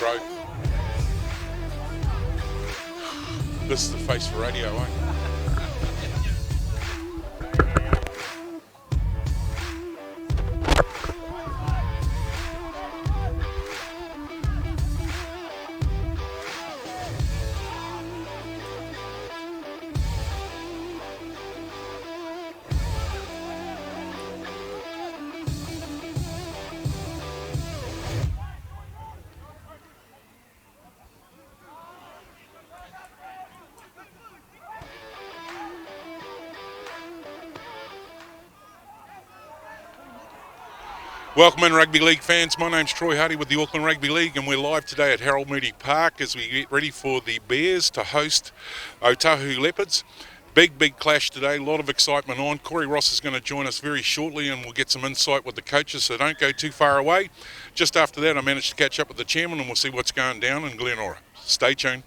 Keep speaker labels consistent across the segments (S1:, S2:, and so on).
S1: Crow. This is the face for radio, eh? Welcome in, Rugby League fans. My name's Troy Hardy with the Auckland Rugby League, and we're live today at Harold Moody Park as we get ready for the Bears to host Otahuhu Leopards. Big clash today, a lot of excitement on. Corey Ross is going to join us very shortly and we'll get some insight with the coaches, so don't go too far away. Just after that, I managed to catch up with the chairman and we'll see what's going down in Glenora. Stay tuned.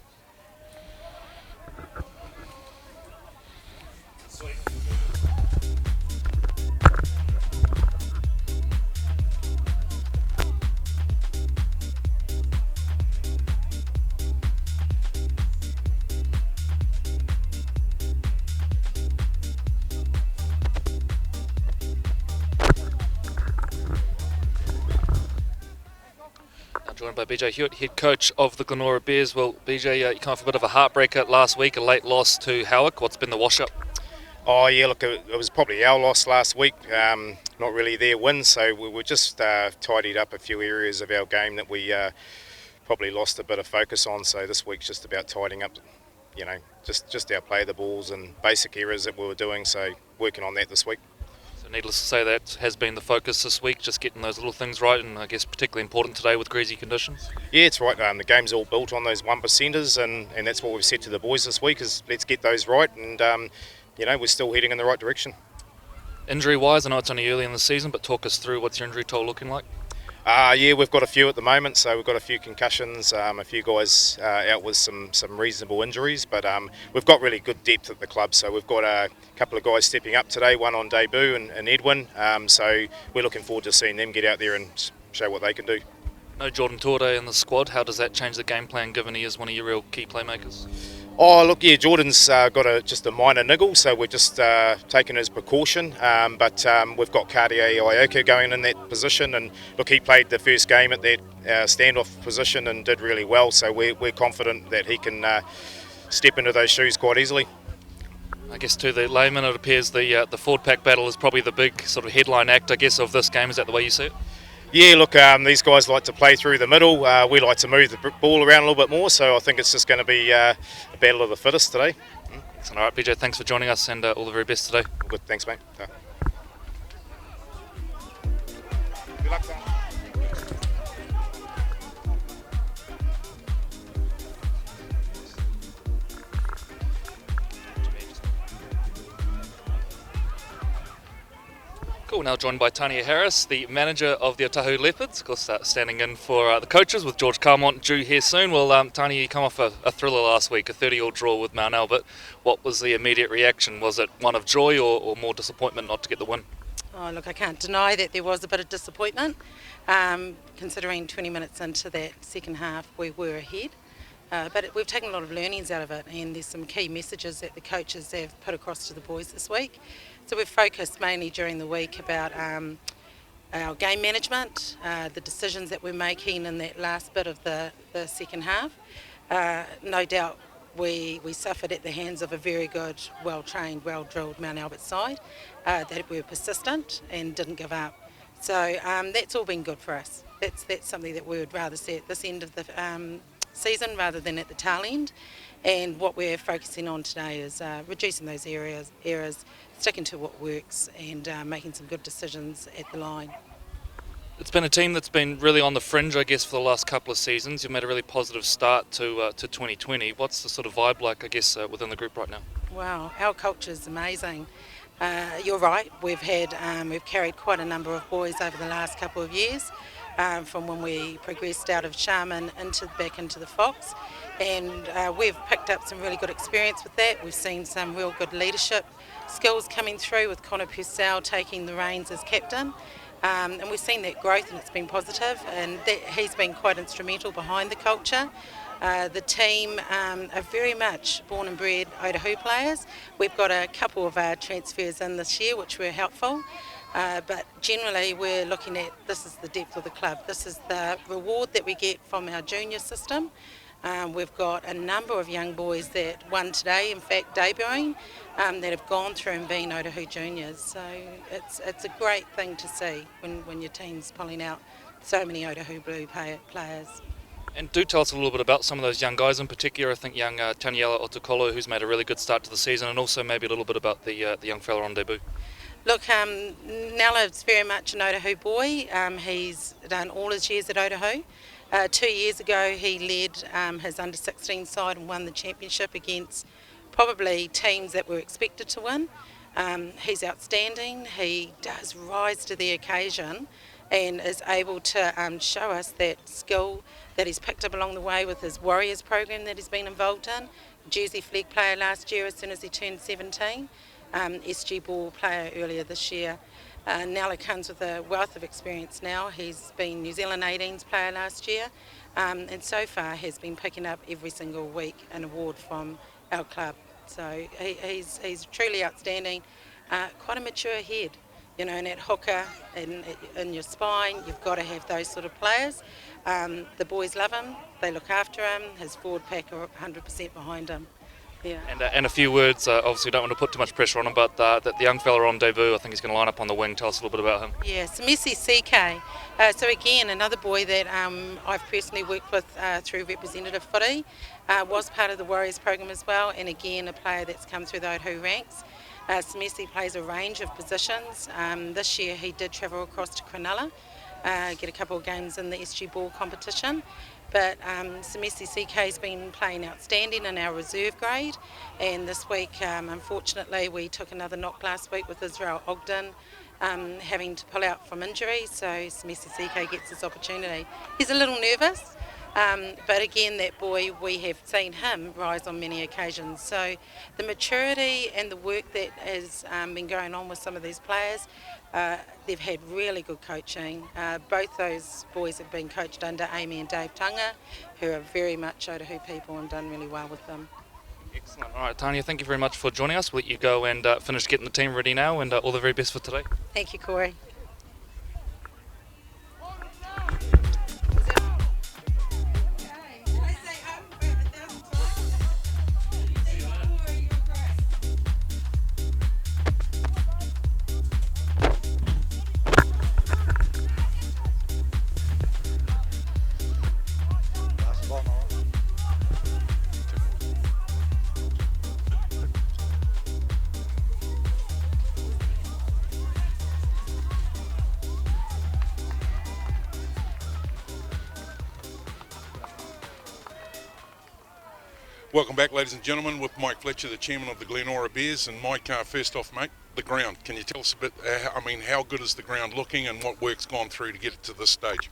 S2: Joined by BJ Hewitt, head coach of the Glenora Bears. Well, BJ, you come off a bit of a heartbreaker last week, a late loss to Howick. What's been the wash-up?
S3: Oh yeah, look, it was probably our loss last week, not really their win, so we were just tidied up a few areas of our game that we probably lost a bit of focus on, so this week's just about tidying up, just our play the balls and basic errors that we were doing, so working on that this week.
S2: So needless to say, that has been the focus this week, just getting those little things right, and I guess particularly important today with greasy conditions.
S3: Yeah, it's right. The game's all built on those 1%ers, and that's what we've said to the boys this week is let's get those right, and we're still heading in the right direction.
S2: Injury-wise, I know it's only early in the season, but talk us through what's your injury toll looking like?
S3: Yeah, we've got a few at the moment, so we've got a few concussions, a few guys out with some reasonable injuries, but we've got really good depth at the club, so we've got a couple of guys stepping up today, one on debut and Edwin, so we're looking forward to seeing them get out there and show what they can do.
S2: No Jordan Torde in the squad. How does that change the game plan given he is one of your real key playmakers?
S3: Oh, look, yeah, Jordan's got just a minor niggle, so we're just taking his precaution. But we've got Cartier Ioka going in that position, and look, he played the first game at that standoff position and did really well, so we're confident that he can step into those shoes quite easily.
S2: I guess to the layman, it appears the forward pack battle is probably the big sort of headline act, I guess, of this game. Is that the way you see it?
S3: Yeah, look, these guys like to play through the middle. We like to move the ball around a little bit more, so I think it's just going to be a battle of the fittest today.
S2: Excellent. All right, BJ, thanks for joining us, and all the very best today.
S3: Good, thanks, mate. Good luck, Tom.
S2: Cool, now joined by Tania Harris, the manager of the Otahuhu Leopards, of course standing in for the coaches with George Carmont due here soon. Well, Tania, you come off a thriller last week, a 30-all draw with Mount Albert. What was the immediate reaction? Was it one of joy or more disappointment not to get the win?
S4: Oh, look, I can't deny that there was a bit of disappointment, considering 20 minutes into that second half we were ahead. But we've taken a lot of learnings out of it, and there's some key messages that the coaches have put across to the boys this week. So we've focused mainly during the week about our game management, the decisions that we're making in that last bit of the second half. No doubt we suffered at the hands of a very good, well-trained, well-drilled Mount Albert side that were persistent and didn't give up. So that's all been good for us. That's something that we would rather see at this end of the season rather than at the tail end. And what we're focusing on today is reducing those errors, sticking to what works, and making some good decisions at the line.
S2: It's been a team that's been really on the fringe, I guess, for the last couple of seasons. You've made a really positive start to 2020. What's the sort of vibe like, I guess, within the group right now?
S4: Wow, our culture is amazing. You're right. We've carried quite a number of boys over the last couple of years, from when we progressed out of Sharman back into the Fox, and we've picked up some really good experience with that. We've seen some real good leadership skills coming through with Connor Purcell taking the reins as captain. And we've seen that growth and it's been positive, and that he's been quite instrumental behind the culture. The team are very much born and bred Otahuhu players. We've got a couple of transfers in this year which were helpful, but generally we're looking at, this is the depth of the club. This is the reward that we get from our junior system. We've got a number of young boys that won today, in fact debuting, that have gone through and been Otahuhu juniors. So it's a great thing to see when your team's pulling out so many Otahuhu Blue players.
S2: And do tell us a little bit about some of those young guys in particular. I think young Taniela Otahuhu, who's made a really good start to the season, and also maybe a little bit about the young fella on debut.
S4: Look, Nella's very much an Otahuhu boy. He's done all his years at Otahuhu. 2 years ago he led his under-16 side and won the championship against probably teams that were expected to win. He's outstanding. He does rise to the occasion and is able to show us that skill that he's picked up along the way with his Warriors program that he's been involved in. Jersey flag player last year as soon as he turned 17. SG ball player earlier this year. Nella comes with a wealth of experience now. He's been New Zealand 18s player last year, and so far has been picking up every single week an award from our club. So he's truly outstanding, quite a mature head. You know, in that hooker, in your spine, you've got to have those sort of players. The boys love him, they look after him, his forward pack are 100% behind him. Yeah.
S2: And a few words, obviously don't want to put too much pressure on him, but that the young fella on debut, I think he's going to line up on the wing. Tell us a little bit about him.
S4: Yeah, Semesi CK. So again, another boy that I've personally worked with through representative footy, was part of the Warriors program as well, and again a player that's come through the Otahuhu ranks. Semesi plays a range of positions. This year he did travel across to Cronulla, get a couple of games in the SG ball competition. But Semesi CK's been playing outstanding in our reserve grade, and this week unfortunately we took another knock last week with Israel Ogden having to pull out from injury, so Semesi CK gets his opportunity. He's a little nervous, but again that boy, we have seen him rise on many occasions. So the maturity and the work that has been going on with some of these players, they've had really good coaching. Both those boys have been coached under Amy and Dave Tunga, who are very much Otahuhu people and done really well with them.
S2: Excellent. All right, Tanya, thank you very much for joining us. We'll let you go and finish getting the team ready now, and all the very best for today.
S4: Thank you, Corey.
S1: Welcome back, ladies and gentlemen, with Mike Fletcher, the chairman of the Glenora Bears. And Mike, first off, mate, the ground. Can you tell us a bit, how good is the ground looking and what work's gone through to get it to this stage?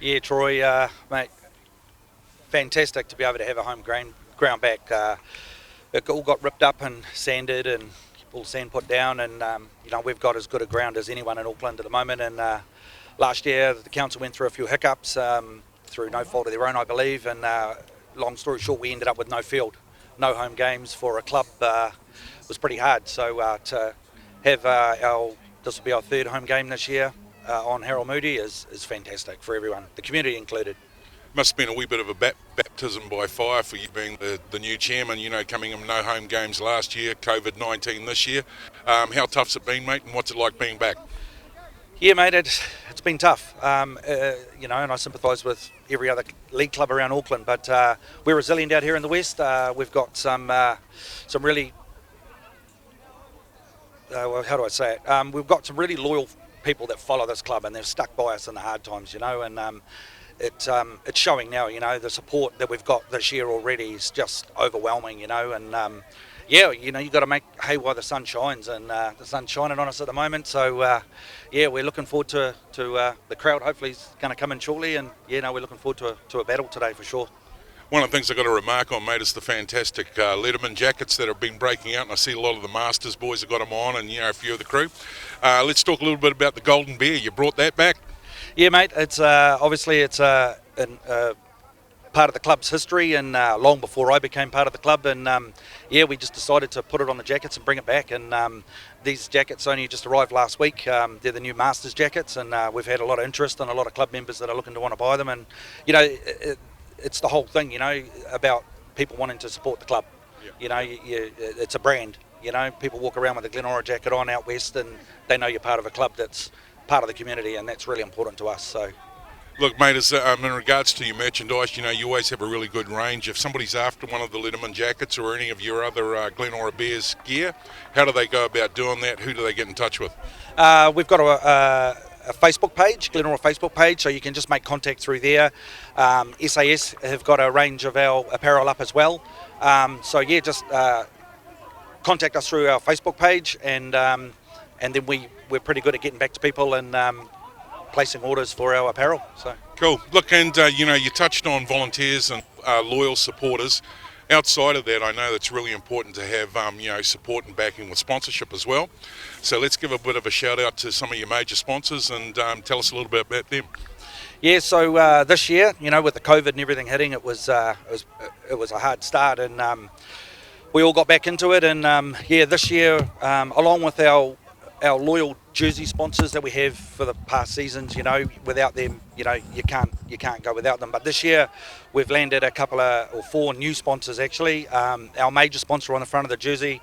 S5: Yeah, Troy, mate, fantastic to be able to have a home ground back. It all got ripped up and sanded and all sand put down, and we've got as good a ground as anyone in Auckland at the moment. And last year the council went through a few hiccups through no fault of their own, I believe, and long story short, we ended up with no field, no home games for a club. Was pretty hard. So to have this will be our third home game this year on Harold Moody is fantastic for everyone, the community included.
S1: Must have been a wee bit of a baptism by fire for you being the new chairman, coming in no home games last year, COVID-19 this year. How tough's it been, mate, and what's it like being back?
S5: Yeah, mate, it's been tough, and I sympathise with every other league club around Auckland, but we're resilient out here in the West. We've got some really, how do I say it? We've got some really loyal people that follow this club, and they've stuck by us in the hard times, and it's showing now. The support that we've got this year already is just overwhelming, and you've got to make hay while the sun shines, and the sun's shining on us at the moment. So, we're looking forward to the crowd. Hopefully, is going to come in shortly, and we're looking forward to a battle today for sure.
S1: One of the things I've got to remark on, mate, is the fantastic Letterman jackets that have been breaking out, and I see a lot of the Masters boys have got them on, and a few of the crew. Let's talk a little bit about the Golden Bear. You brought that back?
S5: Yeah, mate. It's obviously it's part of the club's history, and long before I became part of the club, and we just decided to put it on the jackets and bring it back. And these jackets only just arrived last week. They're the new Masters jackets, and we've had a lot of interest and a lot of club members that are looking to want to buy them. And it's the whole thing, about people wanting to support the club. Yeah. It's a brand. People walk around with a Glenora jacket on out west, and they know you're part of a club that's part of the community, and that's really important to us. So.
S1: Look, mate, in regards to your merchandise, you always have a really good range. If somebody's after one of the Letterman jackets or any of your other Glenora Bears gear, how do they go about doing that? Who do they get in touch with?
S5: We've got a Facebook page, Glenora Facebook page, so you can just make contact through there. SAS have got a range of our apparel up as well. Just contact us through our Facebook page, and then we're pretty good at getting back to people and placing orders for our apparel. So
S1: cool. Look, and you touched on volunteers and loyal supporters. Outside of that, I know it's really important to have support and backing with sponsorship as well. So let's give a bit of a shout out to some of your major sponsors and tell us a little bit about them.
S5: Yeah, so this year, with the COVID and everything hitting, it was a hard start, and we all got back into it. And this year, along with our loyal jersey sponsors that we have for the past seasons, without them, you can't go without them. But this year, we've landed four new sponsors actually. Our major sponsor on the front of the jersey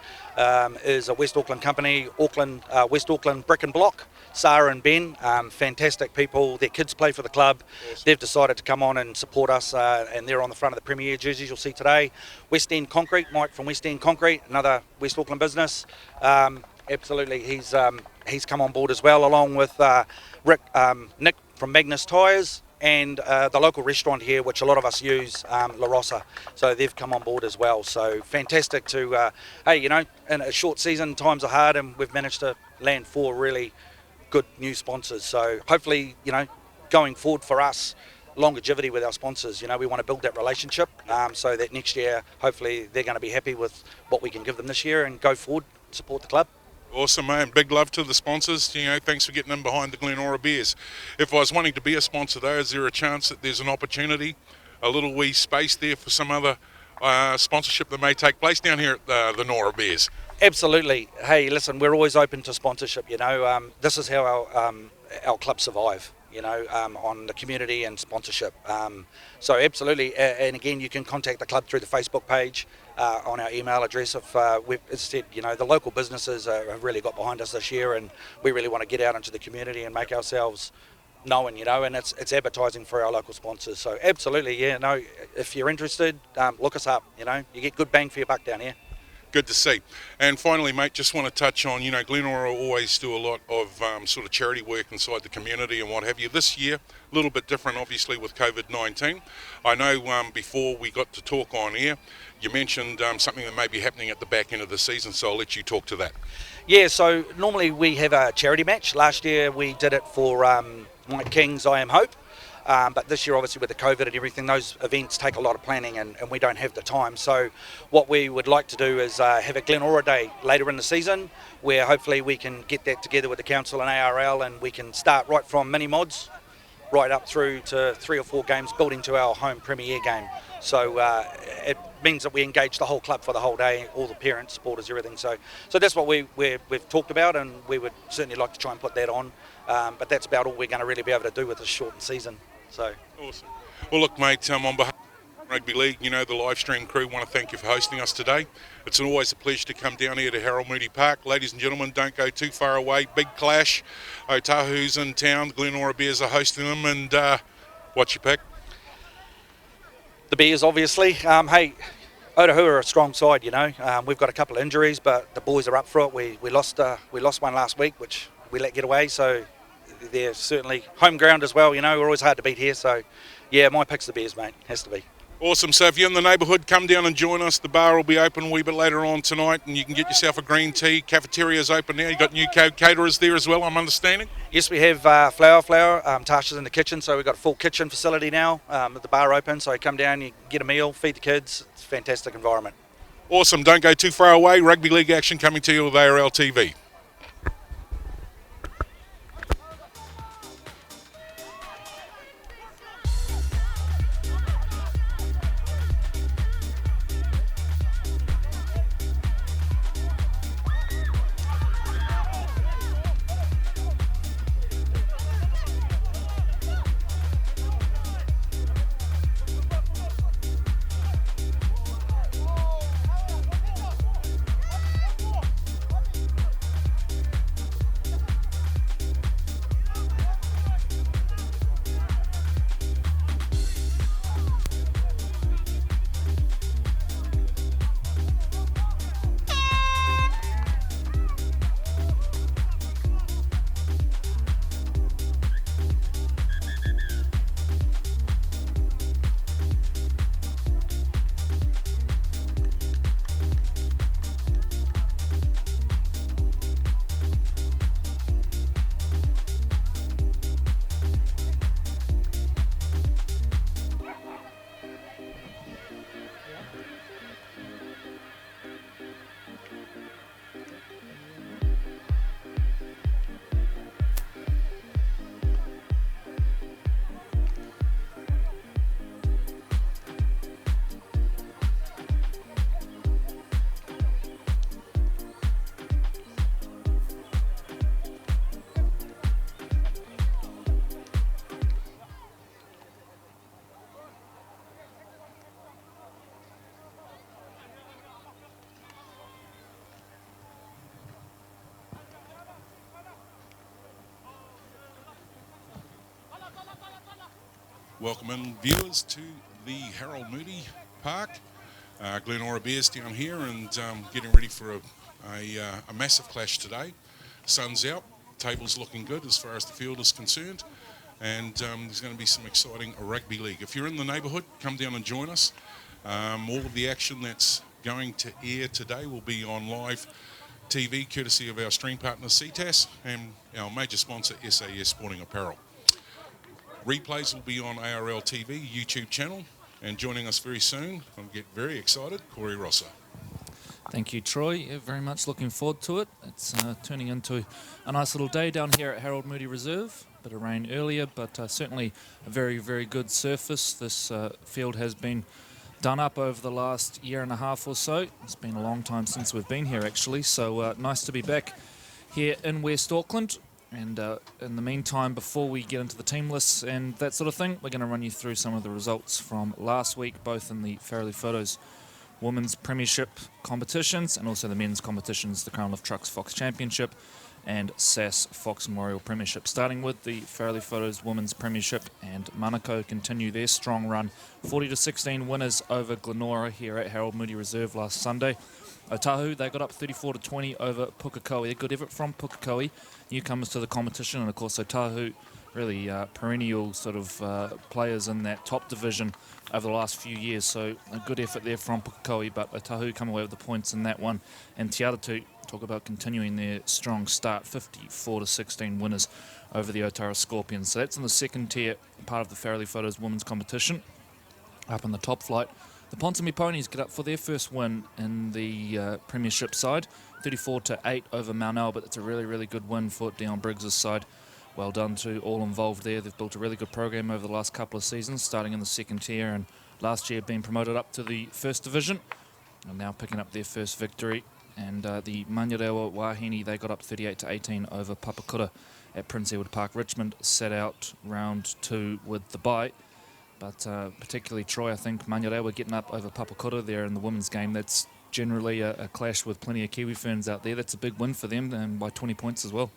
S5: is a West Auckland company, West Auckland Brick and Block. Sarah and Ben, fantastic people. Their kids play for the club. Awesome. They've decided to come on and support us, and they're on the front of the Premier jerseys you'll see today. West End Concrete, Mike from West End Concrete, another West Auckland business. Absolutely, he's come on board as well, along with Nick from Magnus Tyres, and the local restaurant here, which a lot of us use, La Rosa. So they've come on board as well. So fantastic to, in a short season, times are hard, and we've managed to land four really good new sponsors. So hopefully, going forward for us, longevity with our sponsors. We want to build that relationship so that next year, hopefully, they're going to be happy with what we can give them this year and go forward, support the club.
S1: Awesome, mate. Big love to the sponsors. Thanks for getting in behind the Glenora Bears. If I was wanting to be a sponsor, though, is there a chance that there's an opportunity, a little wee space there for some other sponsorship that may take place down here at the Nora Bears? Absolutely.
S5: Hey, listen, we're always open to sponsorship. This is how our club survive. On the community and sponsorship. So absolutely, and again, you can contact the club through the Facebook page, on our email address. If as I said, the local businesses have really got behind us this year, and we really want to get out into the community and make ourselves known, and it's advertising for our local sponsors. So absolutely, if you're interested, look us up. You get good bang for your buck down here.
S1: Good to see. And finally, mate, just want to touch on, Glenora always do a lot of sort of charity work inside the community and what have you. This year, a little bit different, obviously, with COVID-19. I know before we got to talk on air, you mentioned something that may be happening at the back end of the season, so I'll let you talk to that.
S5: Yeah, so normally we have a charity match. Last year we did it for Mike King's I Am Hope. But this year, obviously, with the COVID and everything, those events take a lot of planning, and we don't have the time. So what we would like to do is have a Glenora Day later in the season, where hopefully we can get that together with the council and ARL, and we can start right from mini mods right up through to 3 or 4 games, building to our home Premier game. So it means that we engage the whole club for the whole day, all the parents, supporters, everything. So that's what we've talked about, and we would certainly like to try and put that on. But that's about all we're going to really be able to do with this shortened season. So
S1: awesome. Well, look, mate, on behalf of Rugby League, the live stream crew want to thank you for hosting us today. It's always a pleasure to come down here to Harold Moody Park. Ladies and gentlemen, don't go too far away. Big clash. Otahuhu's in town. The Glenora Bears are hosting them, and what's your pick?
S5: The Bears, obviously. Hey, Otahuhu are a strong side. We've got a couple of injuries, but the boys are up for it. We lost one last week, which we let get away. So they're certainly home ground as well. We're always hard to beat here. So, yeah, my pick's the Bears, mate. Has to be.
S1: Awesome. So if you're in the neighbourhood, come down and join us. The bar will be open a wee bit later on tonight, and you can get yourself a green tea. Cafeteria's open now. You've got new caterers there as well, I'm understanding.
S5: Yes, we have flour. Tasha's in the kitchen, so we've got a full kitchen facility now with the bar open. So you come down, you get a meal, feed the kids. It's a fantastic environment.
S1: Awesome. Don't go too far away. Rugby league action coming to you with ARL TV. Welcome in, viewers, to the Harold Moody Park. Glenora Bears down here and getting ready for a massive clash today. Sun's out, table's looking good as far as the field is concerned, and there's going to be some exciting rugby league. If you're in the neighbourhood, come down and join us. All of the action that's going to air today will be on live TV, courtesy of our stream partner CTAS and our major sponsor SAS Sporting Apparel. Replays will be on ARL TV YouTube channel, and joining us very soon, I'll get very excited, Corey Rosser.
S2: Thank you, Troy. Very much looking forward to it. It's turning into a nice little day down here at Harold Moody Reserve. Bit of rain earlier, but certainly a very, very good surface. This field has been done up over the last year and a half or so. It's been a long time since we've been here, actually, so nice to be back here in West Auckland. And in the meantime, before we get into the team lists and that sort of thing, we're going to run you through some of the results from last week, both in the Fairley Photos Women's Premiership competitions and also the men's competitions, the Crown Lift Trucks Fox Championship and SAS Fox Memorial Premiership. Starting with the Fairley Photos Women's Premiership, and Manukau continue their strong run. 40-16 winners over Glenora here at Harold Moody Reserve last Sunday. Otahuhu, they got up 34-20 over Pukekohe. A good effort from Pukekohe, newcomers to the competition, and of course Otahuhu, really perennial sort of players in that top division over the last few years. So a good effort there from Pukekohe, but Otahuhu come away with the points in that one. And Te Aratu talk about continuing their strong start, 54-16 winners over the Otara Scorpions. So that's in the second tier, part of the Fairley Photos Women's Competition. Up in the top flight, the Ponsonby Ponies get up for their first win in the Premiership side, 34-8 over Mount Albert. It's a really, really good win for Dion Briggs' side. Well done to all involved there. They've built a really good program over the last couple of seasons, starting in the second tier and last year being promoted up to the first division, and now picking up their first victory. And the Manurewa Wahine, they got up 38-18 over Papakura at Prince Edward Park. Richmond set out round 2 with the bye. But particularly Troy, I think Manurewa getting up over Papakura there in the women's game. That's generally a clash with plenty of Kiwi fans out there. That's a big win for them, and by 20 points as well.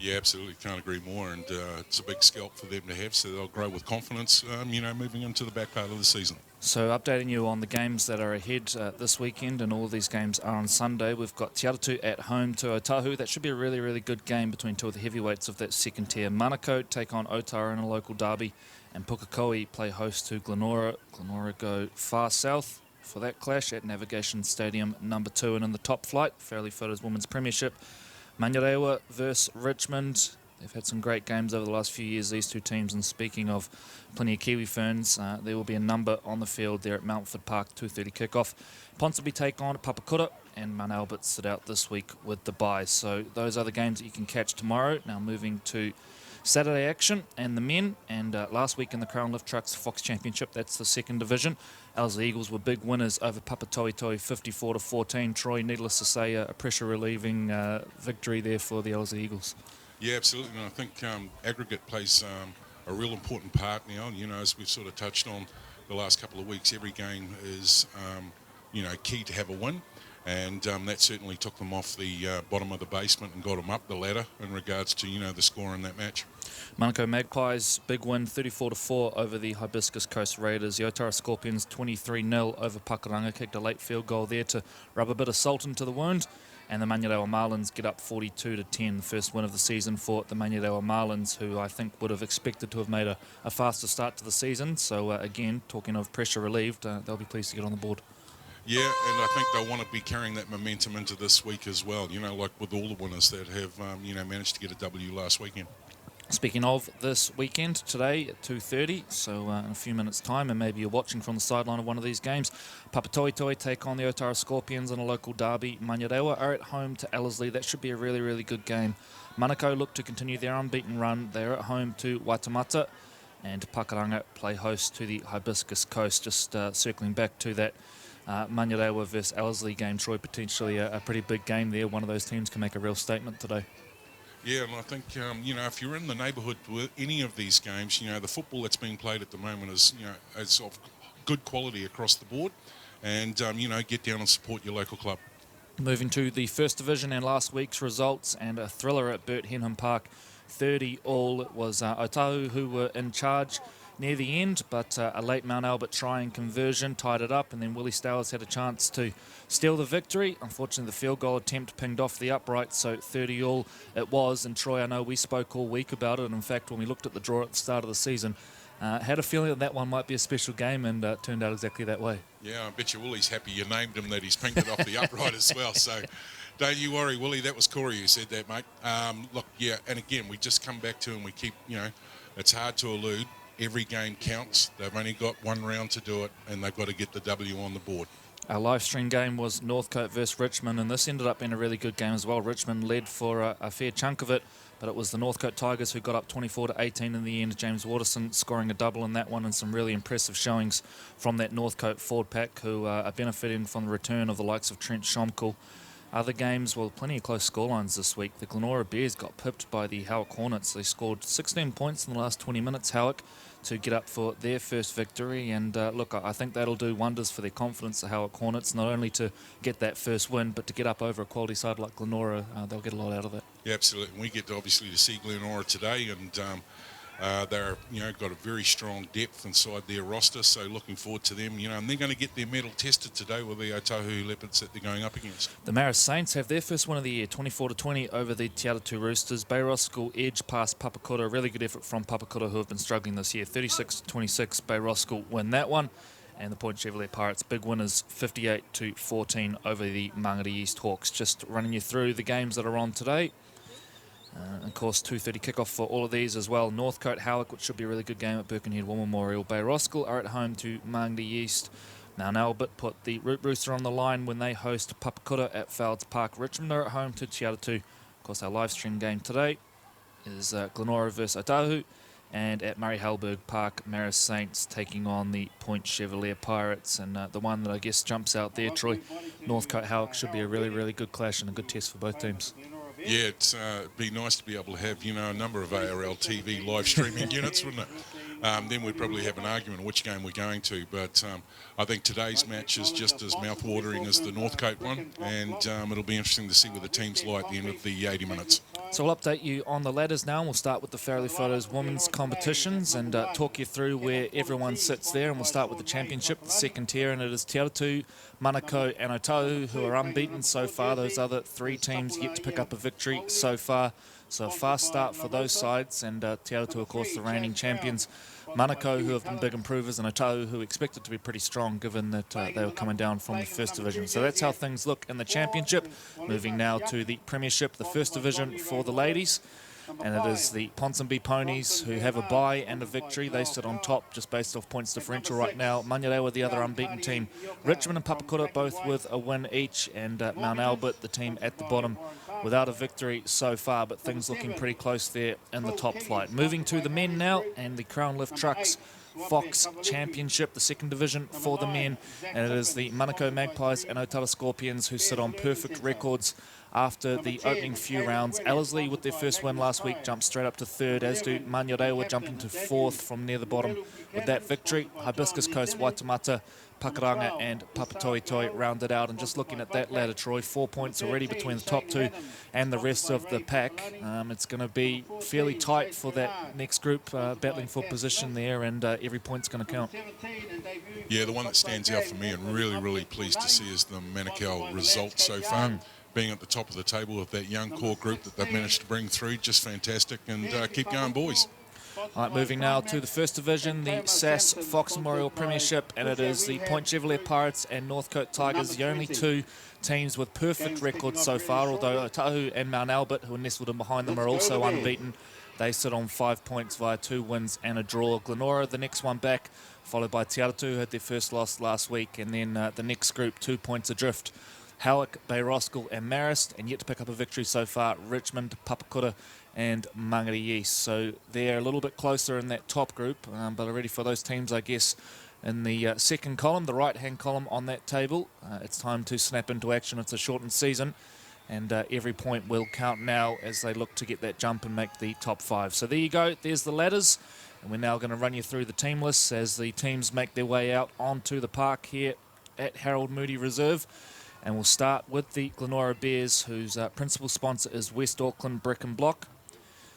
S1: Yeah, absolutely. Can't agree more. And it's a big scalp for them to have, so they'll grow with confidence, moving into the back part of the season.
S2: So updating you on the games that are ahead this weekend, and all of these games are on Sunday. We've got Te Aratu at home to Otahuhu. That should be a really, really good game between two of the heavyweights of that second tier. Manukau take on Otara in a local derby, and Pukekohe play host to Glenora. Glenora go far south for that clash at Navigation Stadium number 2. And in the top flight, Fairleigh Photos Women's Premiership, Manurewa versus Richmond. They've had some great games over the last few years, these two teams. And speaking of plenty of Kiwi ferns, there will be a number on the field there at Mountford Park, 2:30 kickoff. Ponsonby take on Papakura, and Mount Albert sit out this week with the bye. So those are the games that you can catch tomorrow. Now moving to Saturday action and the men. And last week in the Crown Lift Trucks Fox Championship, that's the second division. Ellerslie Eagles were big winners over Papatoetoe 54-14. Troy, needless to say, a pressure relieving victory there for the Ellerslie Eagles.
S1: Yeah, absolutely. And I think aggregate plays a real important part now. As we've sort of touched on the last couple of weeks, every game is, key to have a win. And that certainly took them off the bottom of the basement and got them up the ladder in regards to, the score in that match.
S2: Manukau Magpies, big win, 34-4 over the Hibiscus Coast Raiders. The Otara Scorpions, 23-0 over Pakuranga, kicked a late field goal there to rub a bit of salt into the wound. And the Manurewa Marlins get up 42-10, the first win of the season for the Manurewa Marlins, who I think would have expected to have made a faster start to the season. So again, talking of pressure relieved, they'll be pleased to get on the board.
S1: Yeah, and I think they'll want to be carrying that momentum into this week as well, like with all the winners that have, managed to get a W last weekend.
S2: Speaking of this weekend, today at 2:30, so in a few minutes' time, and maybe you're watching from the sideline of one of these games, Papatoetoe take on the Otara Scorpions in a local derby. Manurewa are at home to Ellerslie. That should be a really, really good game. Manukau look to continue their unbeaten run. They're at home to Waitamata, and Pakuranga play host to the Hibiscus Coast. Just circling back to that Manurewa versus Ellerslie game, Troy, potentially a pretty big game there. One of those teams can make a real statement today.
S1: Yeah, and I think, if you're in the neighbourhood with any of these games, the football that's being played at the moment is of good quality across the board. And, get down and support your local club.
S2: Moving to the First Division and last week's results, and a thriller at Bert Henham Park, 30-all. It was Otahuhu who were in charge near the end, but a late Mount Albert try and conversion tied it up, and then Willie Stowers had a chance to steal the victory. Unfortunately, the field goal attempt pinged off the upright, so 30-all it was. And Troy, I know we spoke all week about it, and in fact, when we looked at the draw at the start of the season, had a feeling that one might be a special game, and it turned out exactly that way.
S1: Yeah, I bet you Willie's happy you named him, that he's pinged it off the upright as well. So don't you worry, Willie. That was Corey who said that, mate. Look, yeah, and again, we just come back to and we keep, it's hard to elude. Every game counts. They've only got one round to do it, and they've got to get the W on the board.
S2: Our live stream game was Northcote versus Richmond, and this ended up being a really good game as well. Richmond led for a fair chunk of it, but it was the Northcote Tigers who got up 24-18 in the end. James Waterson scoring a double in that one, and some really impressive showings from that Northcote forward pack, who are benefiting from the return of the likes of Trent Shomkel. Other games, well, plenty of close scorelines this week. The Glenora Bears got pipped by the Howick Hornets. They scored 16 points in the last 20 minutes, Howick, to get up for their first victory. And look, I think that'll do wonders for their confidence, the Howick Hornets, not only to get that first win, but to get up over a quality side like Glenora. They'll get a lot out of that. Yeah,
S1: absolutely. We get obviously to see Glenora today, and they're got a very strong depth inside their roster, so looking forward to them. And they're going to get their medal tested today with the Otahuhu Leopards that they're going up against.
S2: The Marist Saints have their first win of the year, 24-20 over the Te Aratu Roosters. Bayroskal edge past Papakura, a really good effort from Papakura, who have been struggling this year. 36-26, Bayroskal win that one. And the Point Chevrolet Pirates, big winners, 58-14 over the Mangere East Hawks. Just running you through the games that are on today. Of course, 2:30 kickoff for all of these as well. Northcote Howick, which should be a really good game at Birkenhead War Memorial. Bayroskal are at home to Mangere East. Mount Albert put the Root Rooster on the line when they host Papakura at Fowles Park. Richmond are at home to Te Aratu. Of course, our live stream game today is Glenora versus Otahuhu. And at Murray Halberg Park, Marist Saints taking on the Point Chevrolet Pirates. And the one that I guess jumps out there, Troy, Northcote Howick, should be a really, really good clash and a good test for both teams.
S1: Yeah, it'd be nice to be able to have, a number of ARL TV live streaming units, wouldn't it? then we'd probably have an argument on which game we're going to. But I think today's match is just as mouth-watering as the Northcote one, and it'll be interesting to see where the teams lie at the end of the 80 minutes.
S2: So we'll update you on the ladders now, and we'll start with the Farrelly Photos women's competitions and talk you through where everyone sits there. And we'll start with the championship, the second tier, and it is Te Aratu, Manukau and Otahuhu who are unbeaten so far. Those other three teams yet to pick up a victory so far. So a fast start for those sides, and Te Aratu, of course, the reigning champions. Manukau, who have been big improvers, and Otahuhu, who expected to be pretty strong given that they were coming down from the first division. So that's how things look in the championship. Moving now to the Premiership, the first division for the ladies. And it is the Ponsonby Ponies who have a bye and a victory. They sit on top just based off points differential right now. Manurewa, the other unbeaten team. Richmond and Papakura both with a win each, and Mount Albert, the team at the bottom, without a victory so far, but things looking pretty close there in the top flight. Moving to the men now, and the Crown Lift Trucks Fox Championship, the second division for the men, and it is the Manukau Magpies and Otala Scorpions who sit on perfect records after the opening few rounds. Ellerslie, with their first win last week, jumped straight up to third, as do Manurewa, jumping to fourth from near the bottom with that victory. Hibiscus Coast, Waitemata, Pakaranga and Papatoetoe rounded out. And just looking at that ladder, Troy, 4 points already between the top two and the rest of the pack. It's going to be fairly tight for that next group, battling for position there, and every point's going to count.
S1: Yeah, the one that stands out for me and really pleased to see is the Manukau result so far. Being at the top of the table with that young core group that they've managed to bring through, just fantastic, and keep going, boys.
S2: All right, moving now to the first division, the SAS Fox Memorial Premiership, and it is the Point Chevalier Pirates and Northcote Tigers, the only two teams with perfect records so far, although Otahuhu and Mount Albert, who are nestled in behind them, are also unbeaten. They sit on 5 points via 2 wins and a draw. Glenora, the next one back, followed by Te Aratu, who had their first loss last week, and then the next group, 2 points adrift. Howick, Bayroscal and Marist, and yet to pick up a victory so far, Richmond, Papakura and Mangere East. So they're a little bit closer in that top group, but are ready for those teams, I guess, in the second column, the right-hand column on that table. It's time to snap into action. It's a shortened season, and every point will count now as they look to get that jump and make the top 5. So there you go. There's the ladders, and we're now going to run you through the team lists as the teams make their way out onto the park here at Harold Moody Reserve. And we'll start with the Glenora Bears, whose principal sponsor is West Auckland Brick and Block.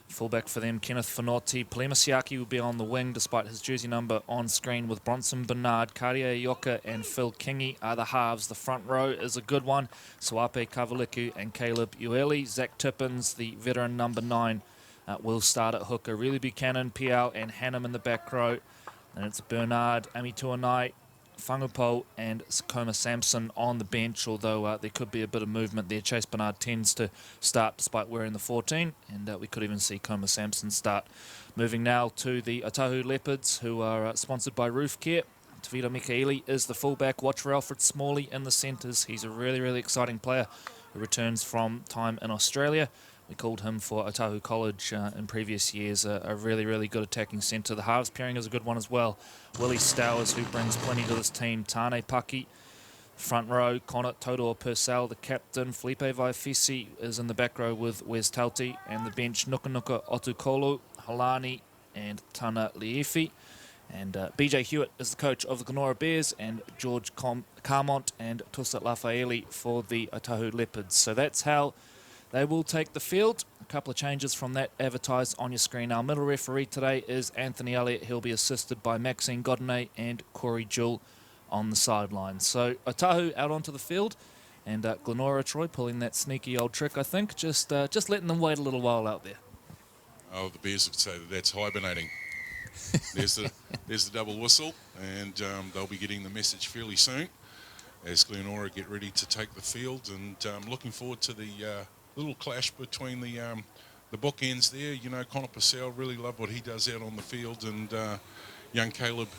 S2: Fullback for them, Kenneth Finotti. Palemasiaki will be on the wing despite his jersey number on screen, with Bronson Bernard, Karia Yoka and Phil Kingy are the halves. The front row is a good one. Suape Kavaliku and Caleb Ueli. Zach Tippins, the veteran number 9, will start at hooker. Really Buchanan, Piao and Hannum in the back row. And it's Bernard, Ami Tuanai, Whangupo and Sakoma Sampson on the bench, although there could be a bit of movement there. Chase Bernard tends to start despite wearing the 14, and we could even see Koma Sampson start. Moving now to the Otahuhu Leopards, who are sponsored by Roof Care. Tavita Mikaeli is the fullback. Watch for Alfred Smalley in the centres. He's a really exciting player who returns from time in Australia. We called him for Otahuhu College in previous years, a really good attacking centre. The halves pairing is a good one as well. Willie Stowers, who brings plenty to this team. Tane Paki, front row. Connor Todor Purcell, the captain. Felipe Vaifisi is in the back row with Wes Tauti. And the bench, Nuka Otukolo, Halani and Tana Liefi. And BJ Hewitt is the coach of the Glenora Bears, and George Carmont and Tusa Lafaeli for the Otahuhu Leopards. So that's how they will take the field. A couple of changes from that advertised on your screen. Our middle referee today is Anthony Elliott. He'll be assisted by Maxine Godinay and Corey Jewell on the sidelines. So Otahuhu out onto the field, and Glenora, Troy, pulling that sneaky old trick, I think. Just letting them wait a little while out there.
S1: Oh, the Bears would say that's hibernating. There's the double whistle, and they'll be getting the message fairly soon as Glenora get ready to take the field. And looking forward to the little clash between the bookends there. You know, Connor Purcell, really love what he does out on the field, and young Caleb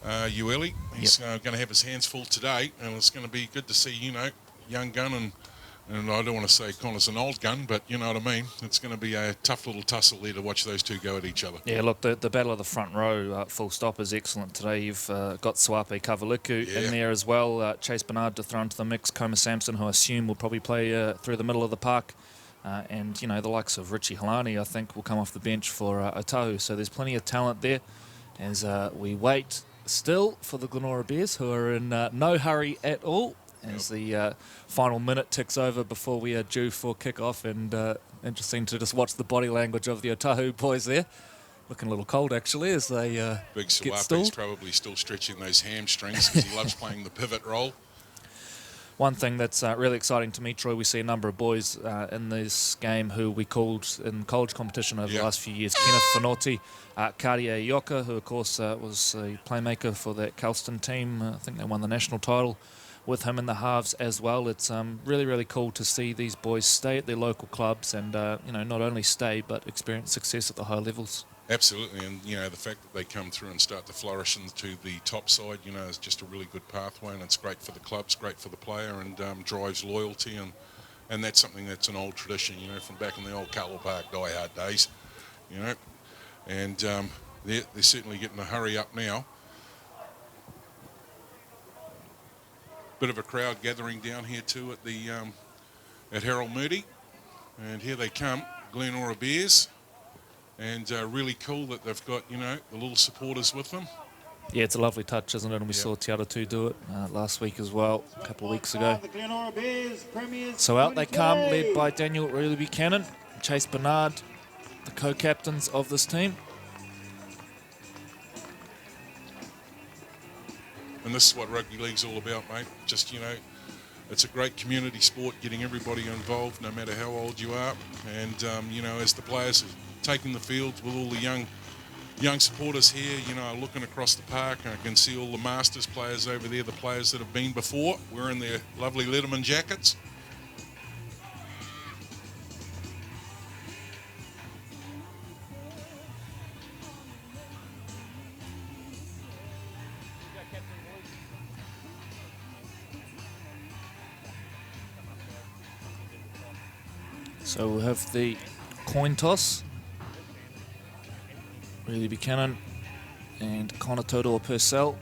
S1: Ueli, he's going to have his hands full today, and it's going to be good to see, you know, young gun, and I don't want to say Connor's an old gun, but you know what I mean. It's going to be a tough little tussle there to watch those two go at each other.
S2: Yeah, look, the battle of the front row, full stop, is excellent today. You've got Suape Kavaliku in there as well. Chase Bernard to throw into the mix. Koma Sampson, who I assume will probably play through the middle of the park. And, you know, the likes of Richie Halani, I think, will come off the bench for Otahuhu. So there's plenty of talent there. as we wait still for the Glenora Bears, who are in no hurry at all, as the final minute ticks over before we are due for kick-off. And interesting to just watch the body language of the Otahuhu boys there. Looking a little cold, actually, as they
S1: Big
S2: get
S1: Sawapi's
S2: stalled.
S1: probably still stretching those hamstrings because he loves playing the pivot role.
S2: One thing that's really exciting to me, Troy, we see a number of boys in this game who we called in college competition over the last few years. Kenneth Finotti, Karia Ioka, who of course was a playmaker for that Calston team. I think they won the national title with him in the halves as well. It's really, really cool to see these boys stay at their local clubs and, not only stay but experience success at the high levels.
S1: Absolutely, and the fact that they come through and start to flourish into the top side, is just a really good pathway, and it's great for the clubs, great for the player, and drives loyalty, and that's something that's an old tradition, from back in the old Cutler Park die-hard days, and they're certainly getting a hurry up now. Bit of a crowd gathering down here too at the at Harold Moody, and here they come, Glenora Bears. And really cool that they've got, the little supporters with them.
S2: Yeah, it's a lovely touch, isn't it? And we saw Te Aratu do it last week as well, a couple of weeks ago. So out they come, led by Daniel Really Buchanan, Chase Bernard, the co-captains of this team.
S1: And this is what rugby league's all about, mate. Just, it's a great community sport, getting everybody involved, no matter how old you are. And, as the players are taking the field with all the young supporters here, looking across the park, and I can see all the Masters players over there, the players that have been before, wearing their lovely Letterman jackets.
S2: So we'll have the coin toss. Really Buchanan and Connor Toto Purcell.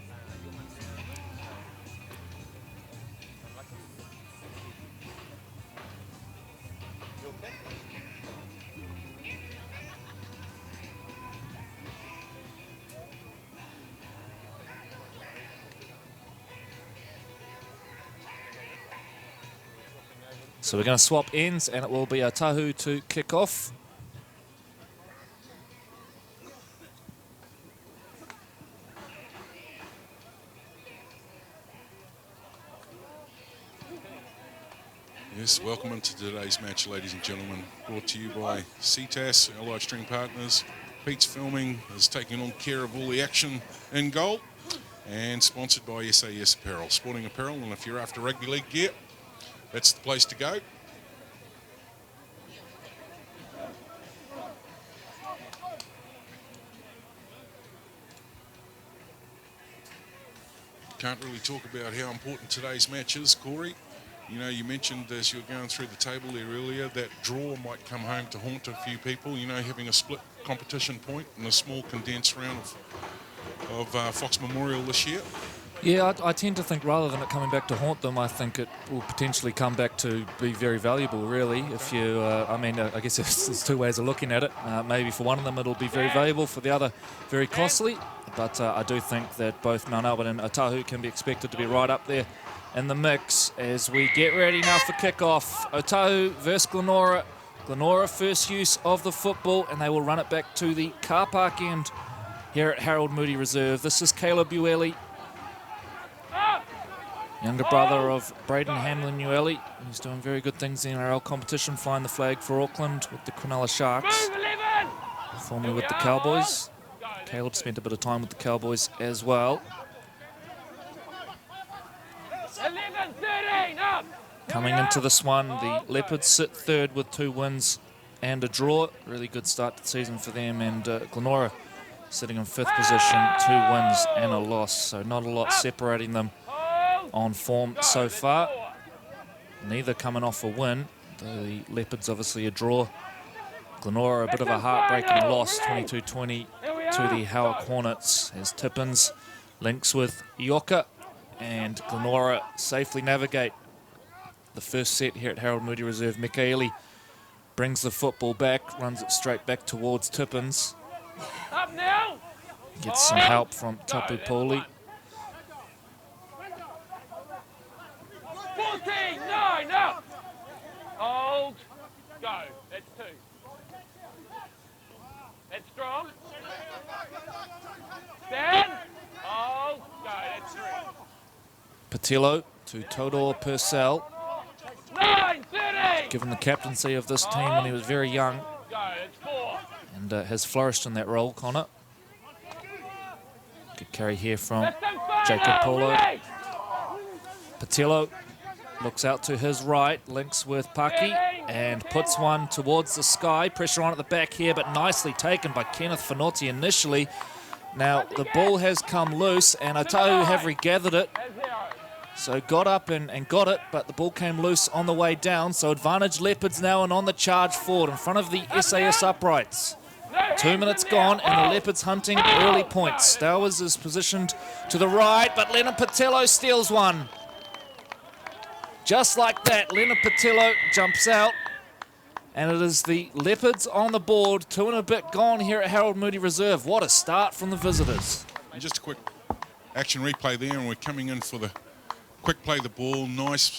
S2: So we're going to swap ends, and it will be Otahuhu to kick off.
S1: Yes, welcome into today's match, ladies and gentlemen. Brought to you by CTAS, our live stream partners. Pete's Filming is taking on care of all the action in goal. And sponsored by SAS Apparel, sporting apparel. And if you're after rugby league gear, that's the place to go. Can't really talk about how important today's match is, Corey. You mentioned as you were going through the table there earlier, that draw might come home to haunt a few people, having a split competition point in a small condensed round of Fox Memorial this year.
S2: Yeah, I tend to think rather than it coming back to haunt them, I think it will potentially come back to be very valuable, really. If you, I guess there's two ways of looking at it. Maybe for one of them it'll be very valuable, for the other very costly. But I do think that both Mount Albert and Otahuhu can be expected to be right up there in the mix as we get ready now for kickoff. Otahuhu versus Glenora. Glenora first use of the football, and they will run it back to the car park end here at Harold Moody Reserve. This is Caleb Ueli, younger brother of Braden Hamlin-Ueli. He's doing very good things in the NRL competition, flying the flag for Auckland with the Cronulla Sharks, formerly with the Cowboys. Caleb spent a bit of time with the Cowboys as well.
S6: 11, 13, up.
S2: Coming into this one, the Leopards sit third with 2 wins and a draw. Really good start to the season for them. And Glenora sitting in 5th position, 2 wins and a loss. So not a lot separating them on form so far. Neither coming off a win. The Leopards obviously a draw. Glenora a bit of a heartbreaking loss, 22-20 to the Howard Hornets, as Tippins links with Ioka, and Glenora safely navigate the first set here at Harold Moody Reserve. Mikaeli brings the football back, runs it straight back towards Tippins.
S6: Up now.
S2: Gets some help from Tapu Poli.
S6: 14-9 up. Hold. Go. That's 2. That's strong. Stand. Hold. Go. That's 3.
S2: Patillo to Todor Purcell.
S6: 9-13.
S2: Given the captaincy of this team when he was very young.
S6: Go. That's 4.
S2: And has flourished in that role, Connor. Good carry here from Jacob Polo. Patillo looks out to his right, links with Paki, and puts one towards the sky. Pressure on at the back here, but nicely taken by Kenneth Finotti initially. Now, the ball has come loose, and Otahuhu have regathered it. So got up and got it, but the ball came loose on the way down. So advantage Leopards now and on the charge forward in front of the SAS uprights. 2 minutes gone, and the Leopards hunting early points. Stowers is positioned to the right, but Leonard Patillo steals one. Just like that, Leonard Patillo jumps out, and it is the Leopards on the board. 2 and a bit gone here at Harold Moody Reserve. What a start from the visitors.
S1: And just a quick action replay there, and we're coming in for the quick play of the ball. Nice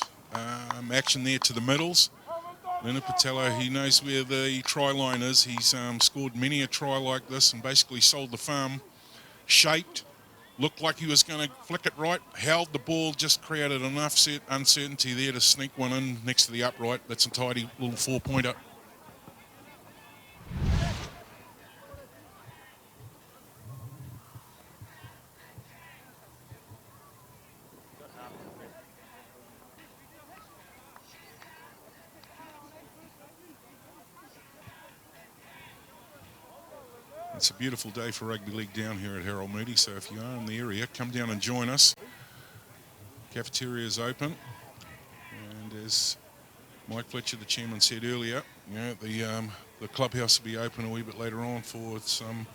S1: action there to the middles. Leonard Patillo, he knows where the try line is. He's scored many a try like this and basically sold the farm. Shaped, looked like he was going to flick it right, held the ball, just created enough uncertainty there to sneak one in next to the upright. That's a tidy little 4-pointer. It's a beautiful day for rugby league down here at Harold Moody, so if you are in the area, come down and join us. Cafeteria is open, and as Mike Fletcher, the chairman, said earlier, you know, the clubhouse will be open a wee bit later on for some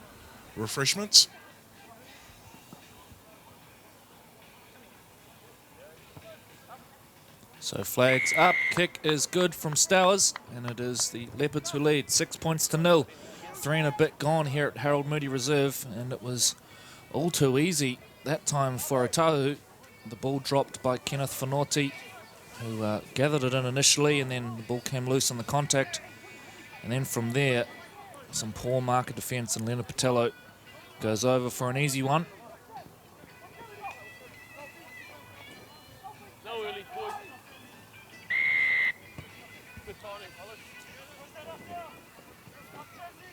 S1: refreshments.
S2: So flags up, kick is good from Stowers, and it is the Leopards who lead 6 points to 0. 3 and a bit gone here at Harold Moody Reserve, and it was all too easy that time for Otahuhu. The ball dropped by Kenneth Finotti, who gathered it in initially, and then the ball came loose on the contact. And then from there, some poor marker defence, and Leonard Patillo goes over for an easy one.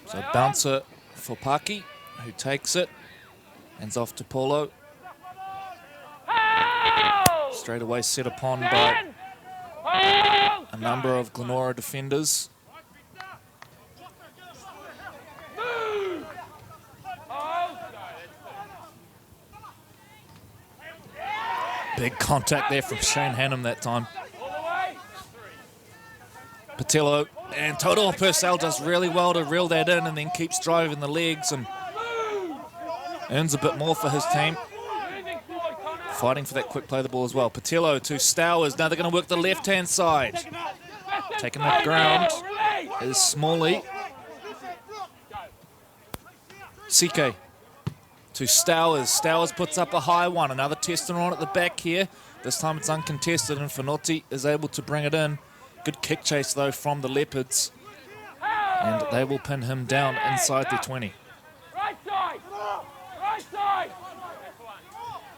S2: So bouncer for Paki, who takes it, hands off to Paulo. Straight away set upon by a number of Glenora defenders. Big contact there from Shane Hannum that time. Patillo and Todor Purcell does really well to reel that in and then keeps driving the legs and earns a bit more for his team. Fighting for that quick play of the ball as well. Patillo to Stowers. Now they're going to work the left-hand side. Taking the ground is Smalley. CK to Stowers. Stowers puts up a high one. Another tester on at the back here. This time it's uncontested and Finotti is able to bring it in. Good kick chase, though, from the Leopards. And they will pin him down inside their 20.
S6: Right side! Right side!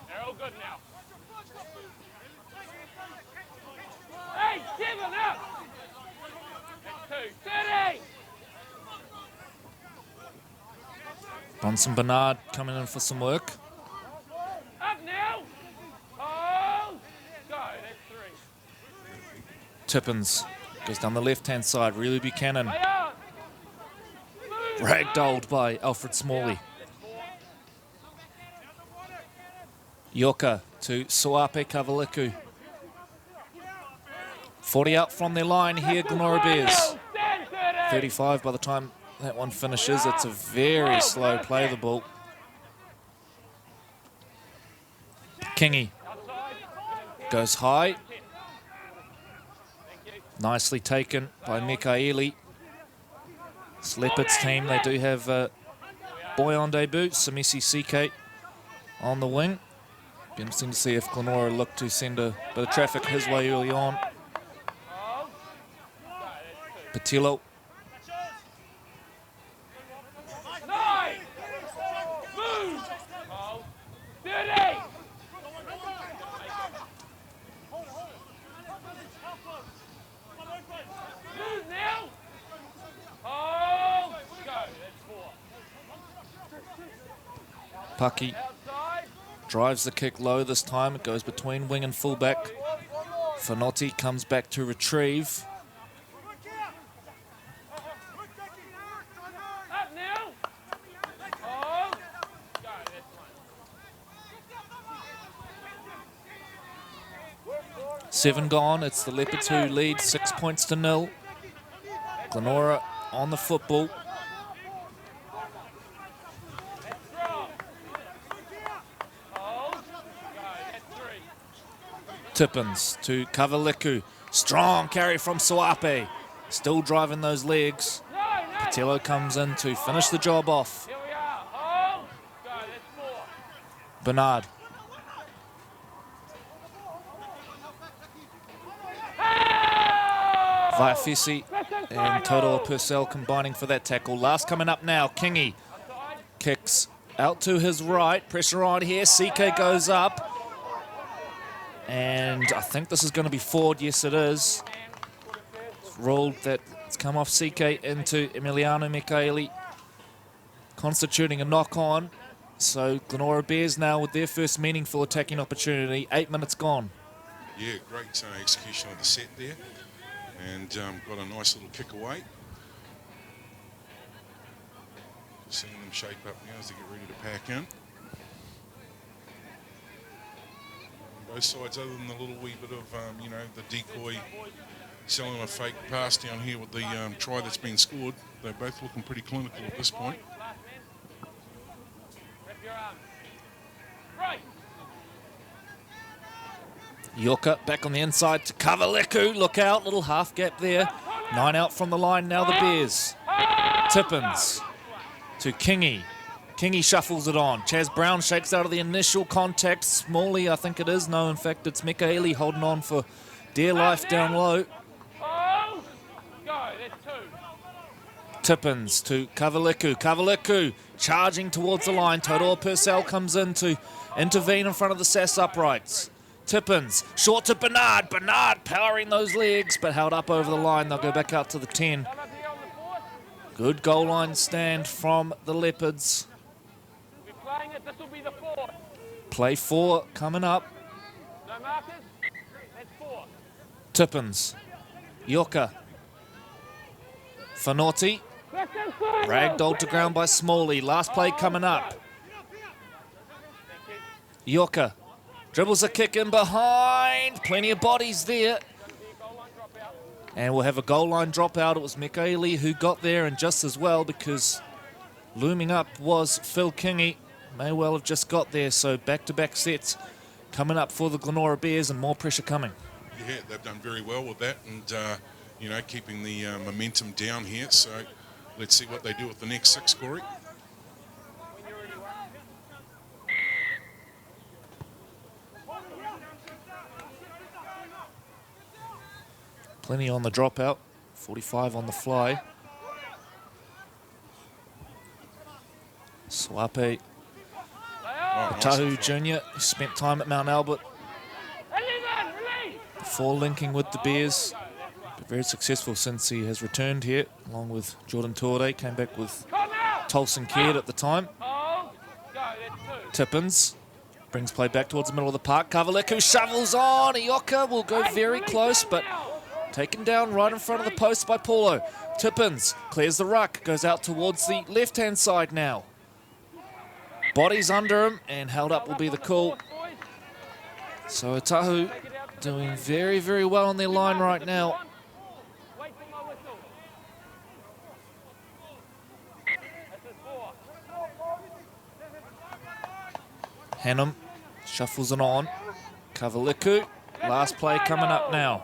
S6: They're all good now. Hey, 7 up! That's 2. 30!
S2: Bronson Bernard coming in for some work.
S6: Up now! Hold! Go, that's 3.
S2: Tippins goes down the left-hand side. Really Buchanan. Ragdolled by Alfred Smalley. Yoka to Suape Kavaliku. 40 out from their line here, Glenora Bears. 35 by the time that one finishes. It's a very slow play of the ball. Kingy goes high. Nicely taken by Mikaeli. This Leopards team, they do have boy on debut, Samisi CK on the wing. Be interesting to see if Glenora look to send a bit of traffic his way early on. Patillo. Pucky drives the kick low this time. It goes between wing and fullback. Fanotti comes back to retrieve. Seven gone. It's the Leopards who lead 6 points to 0. Glenora on the football. Tippins to Kavaliku. Strong carry from Suape. Still driving those legs. Patillo comes in to finish the job off. Bernard. Vaiafisi and Toto Purcell combining for that tackle. Last coming up now, Kingy kicks out to his right. Pressure on here. CK goes up. And I think this is going to be forward. Yes, it is. It's ruled that it's come off CK into Emiliano Michaeli, constituting a knock-on. So Glenora Bears now with their first meaningful attacking opportunity. 8 minutes gone.
S1: Yeah, great execution of the set there. And got a nice little kick away. Just seeing them shape up now as they get ready to pack in. Both sides, other than the little wee bit of, you know, the decoy selling a fake pass down here with the try that's been scored, they're both looking pretty clinical at this point.
S2: Yorker back on the inside to Kavaliku. Look out, little half gap there. 9 out from the line now, the Bears. Tippins to Kingy. Kingy shuffles it on. Chaz Brown shakes out of the initial contact. Smalley, I think it is. No, in fact, it's Michaeli holding on for dear life down low. Tippins to Kavaliku. Kavaliku charging towards the line. Toto Purcell comes in to intervene in front of the SAS uprights. Tippins, short to Bernard. Bernard powering those legs, but held up over the line. They'll go back out to the 10. Good goal line stand from the Leopards. Play 4 coming up. Tippins, Yorker, Fanotti, ragdolled to ground by Smalley. Last play coming up. Yorker dribbles a kick in behind. Plenty of bodies there. And we'll have a goal line dropout. It was Michaeli who got there, and just as well, because looming up was Phil Kingy. May well have just got there, so back-to-back sets coming up for the Glenora Bears and more pressure coming.
S1: Yeah, they've done very well with that and, you know, keeping the momentum down here. So let's see what they do with the next 6, Corey.
S2: Plenty on the dropout, 45 on the fly. Suape, Otahuhu Jr. spent time at Mount Albert before linking with the Bears. Been very successful since he has returned here, along with Jordan Torde. Came back with Tolson Caird at the time. Tippins brings play back towards the middle of the park. Kavaliku shovels on. Ioka will go very close, but taken down right in front of the post by Paulo. Tippins clears the ruck, goes out towards the left-hand side now. Bodies under him, and held up will be the call. So Otahuhu doing very, very well on their line right now. Hannum shuffles it on. Kavaliku, last play coming up now.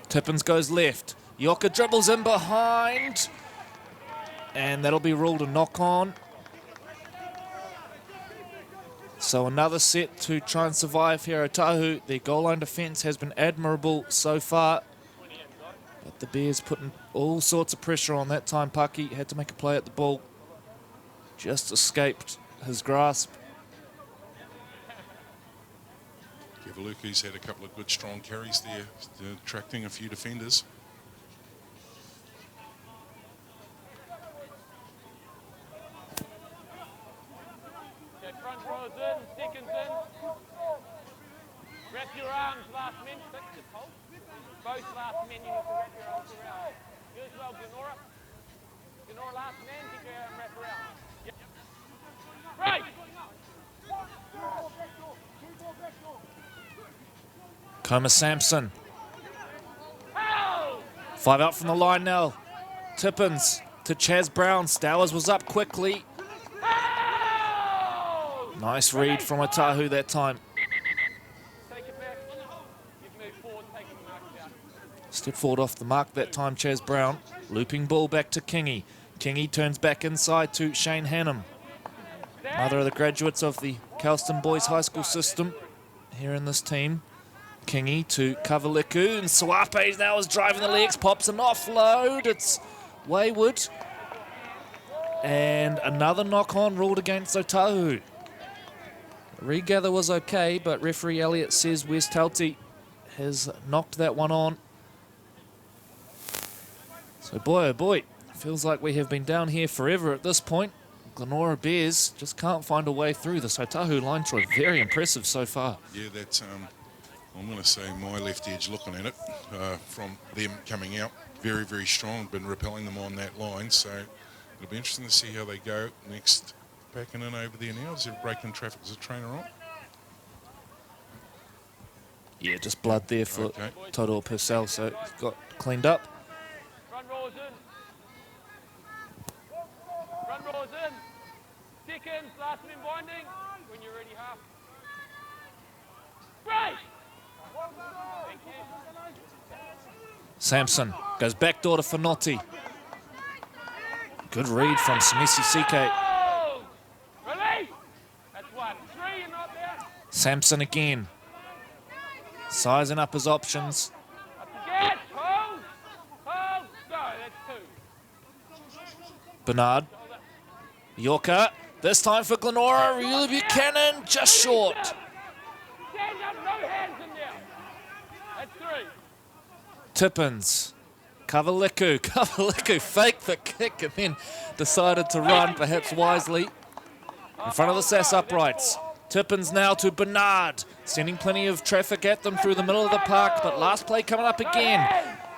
S2: Tippins goes left. Yorker dribbles in behind.
S7: And that'll be ruled a knock-on. So another set to try and survive here. Otahuhu, their goal line defence has been admirable so far. But the Bears putting all sorts of pressure on that time. Paki had to make a play at the ball. Just escaped his grasp.
S1: Kevaluku's had a couple of good strong carries there, attracting a few defenders.
S6: Front rows in, seconds in. Wrap your arms, last men. Stick the pole. Both last men, you need to wrap your arms around. You as well, Glenora. Glenora, last man, keep your arm wrap around. Yep. Right!
S7: Coma Sampson. 5 out from the line now. Tippins to Chaz Brown. Stowers was up quickly. Nice read from Otahuhu that time. Step forward off the mark that time, Chaz Brown. Looping ball back to Kingy. Kingy turns back inside to Shane Hannum. Another of the graduates of the Kelston Boys High School system here in this team. Kingy to Kavaliku, and Swape now is driving the legs, pops an offload. It's wayward. And another knock-on ruled against Otahuhu. Regather was okay, but referee Elliott says Wes Talty has knocked that one on. So boy, oh boy, feels like we have been down here forever at this point. Glenora Bears just can't find a way through this Otahuhu line, Troy. Very impressive so far.
S1: Yeah, that's, I'm going to say my left edge looking at it from them coming out. Very, very strong, been repelling them on that line. So it'll be interesting to see how they go next. Backing in over there now. Is there breaking traffic? Is the trainer on?
S7: Yeah, just blood there for Toto Purcell, so it got cleaned up.
S6: Front rows in. Front rows in. Seconds, last man binding. When you're ready, half. Right! Thank you.
S7: Sampson goes backdoor to Fanotti. Good read from Simisi Sike. Sampson again. Sizing up his options. Bernard. Yorker. This time for Glenora. Really Buchanan. Just short. Tippins. Kavaliku. Kavaliku faked the kick and then decided to run, perhaps wisely, in front of the SAS uprights. Tippins now to Bernard, sending plenty of traffic at them through the middle of the park, but last play coming up again.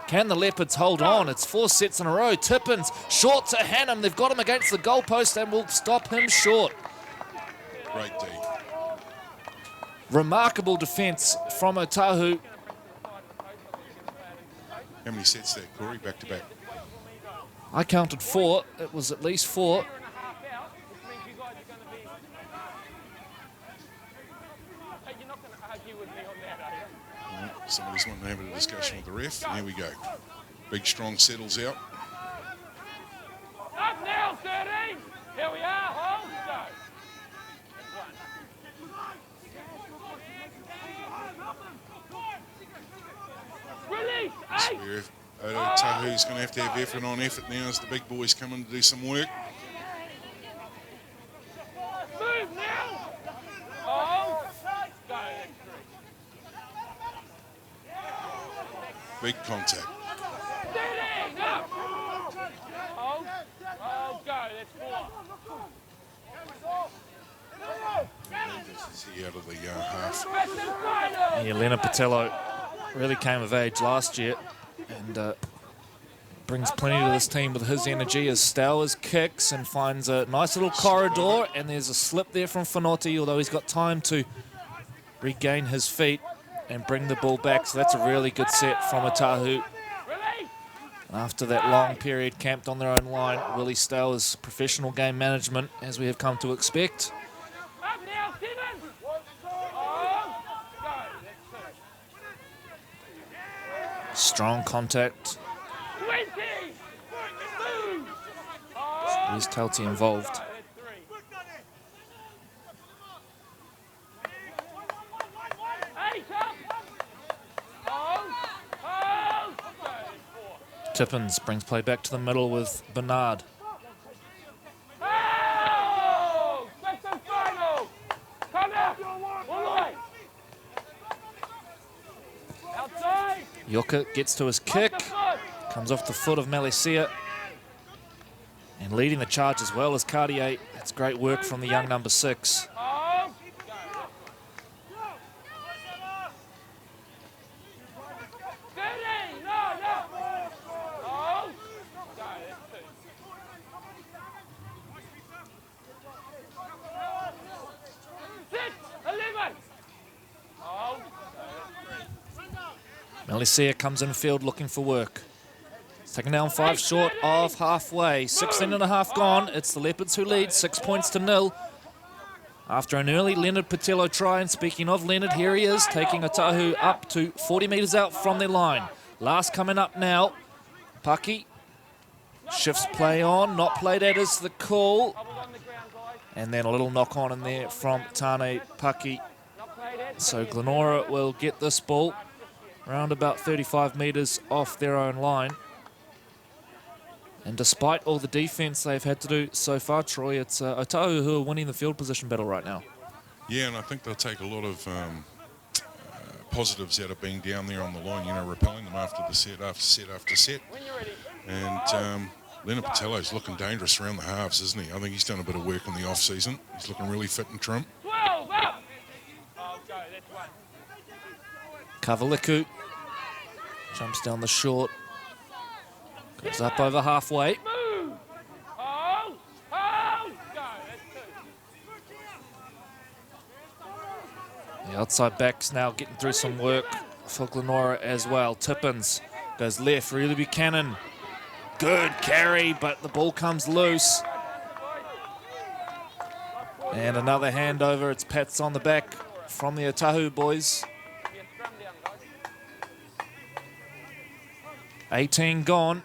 S7: Can the Leopards hold on? It's 4 sets in a row. Tippins short to Hannum. They've got him against the goalpost and will stop him short.
S1: Great D.
S7: Remarkable defence from Otahuhu.
S1: How many sets that, Corey, back to back?
S7: I counted 4. It was at least 4.
S1: Somebody's wanting to have a discussion with the ref. And here we go. Big Strong settles out.
S6: Up now, 13. Here we are. Hold. Go. Release.
S1: Otahuhu's going to have effort on effort now as the big boys come in to do some work.
S6: Move now. Hold. Go.
S1: Big contact.
S6: Hold. Oh, go. That's 4.
S1: This is he out of the half.
S7: Yeah, Leonard Patello really came of age last year and brings plenty to this team with his energy as Stowers kicks and finds a nice little corridor, and there's a slip there from Fanotti, although he's got time to regain his feet and bring the ball back. So that's a really good set from Otahuhu. After that long period camped on their own line, Willie Stowers' professional game management, as we have come to expect. Strong contact. Here's Talty involved. Tippins brings play back to the middle with Bernard. Yoka gets to his kick, comes off the foot of Malicia, and leading the charge as well as Cartier. It's great work from the young number 6. Malicia comes in field looking for work. It's taken down 5 short of halfway. 16.5 gone. It's the Leopards who lead 6 points to 0. After an early Leonard Patillo try, and speaking of Leonard, here he is taking Otahuhu up to 40 metres out from their line. Last coming up now. Paki shifts play on, not played at is the call. And then a little knock on in there from Tane Paki. So Glenora will get this ball around about 35 metres off their own line. And despite all the defence they've had to do so far, Troy, it's Otahuhu who are winning the field position battle right now.
S1: Yeah, and I think they'll take a lot of positives out of being down there on the line, you know, repelling them after the set, after set, after set. And Leonard Patello's looking dangerous around the halves, isn't he? I think he's done a bit of work in the off-season. He's looking really fit and trim.
S7: Kavaliku jumps down the short, goes up over halfway. The outside back's now getting through some work for Glenora as well. Tippins goes left, really Buchanan. Good carry, but the ball comes loose. And another handover, it's pats on the back from the Otahuhu boys. 18 gone.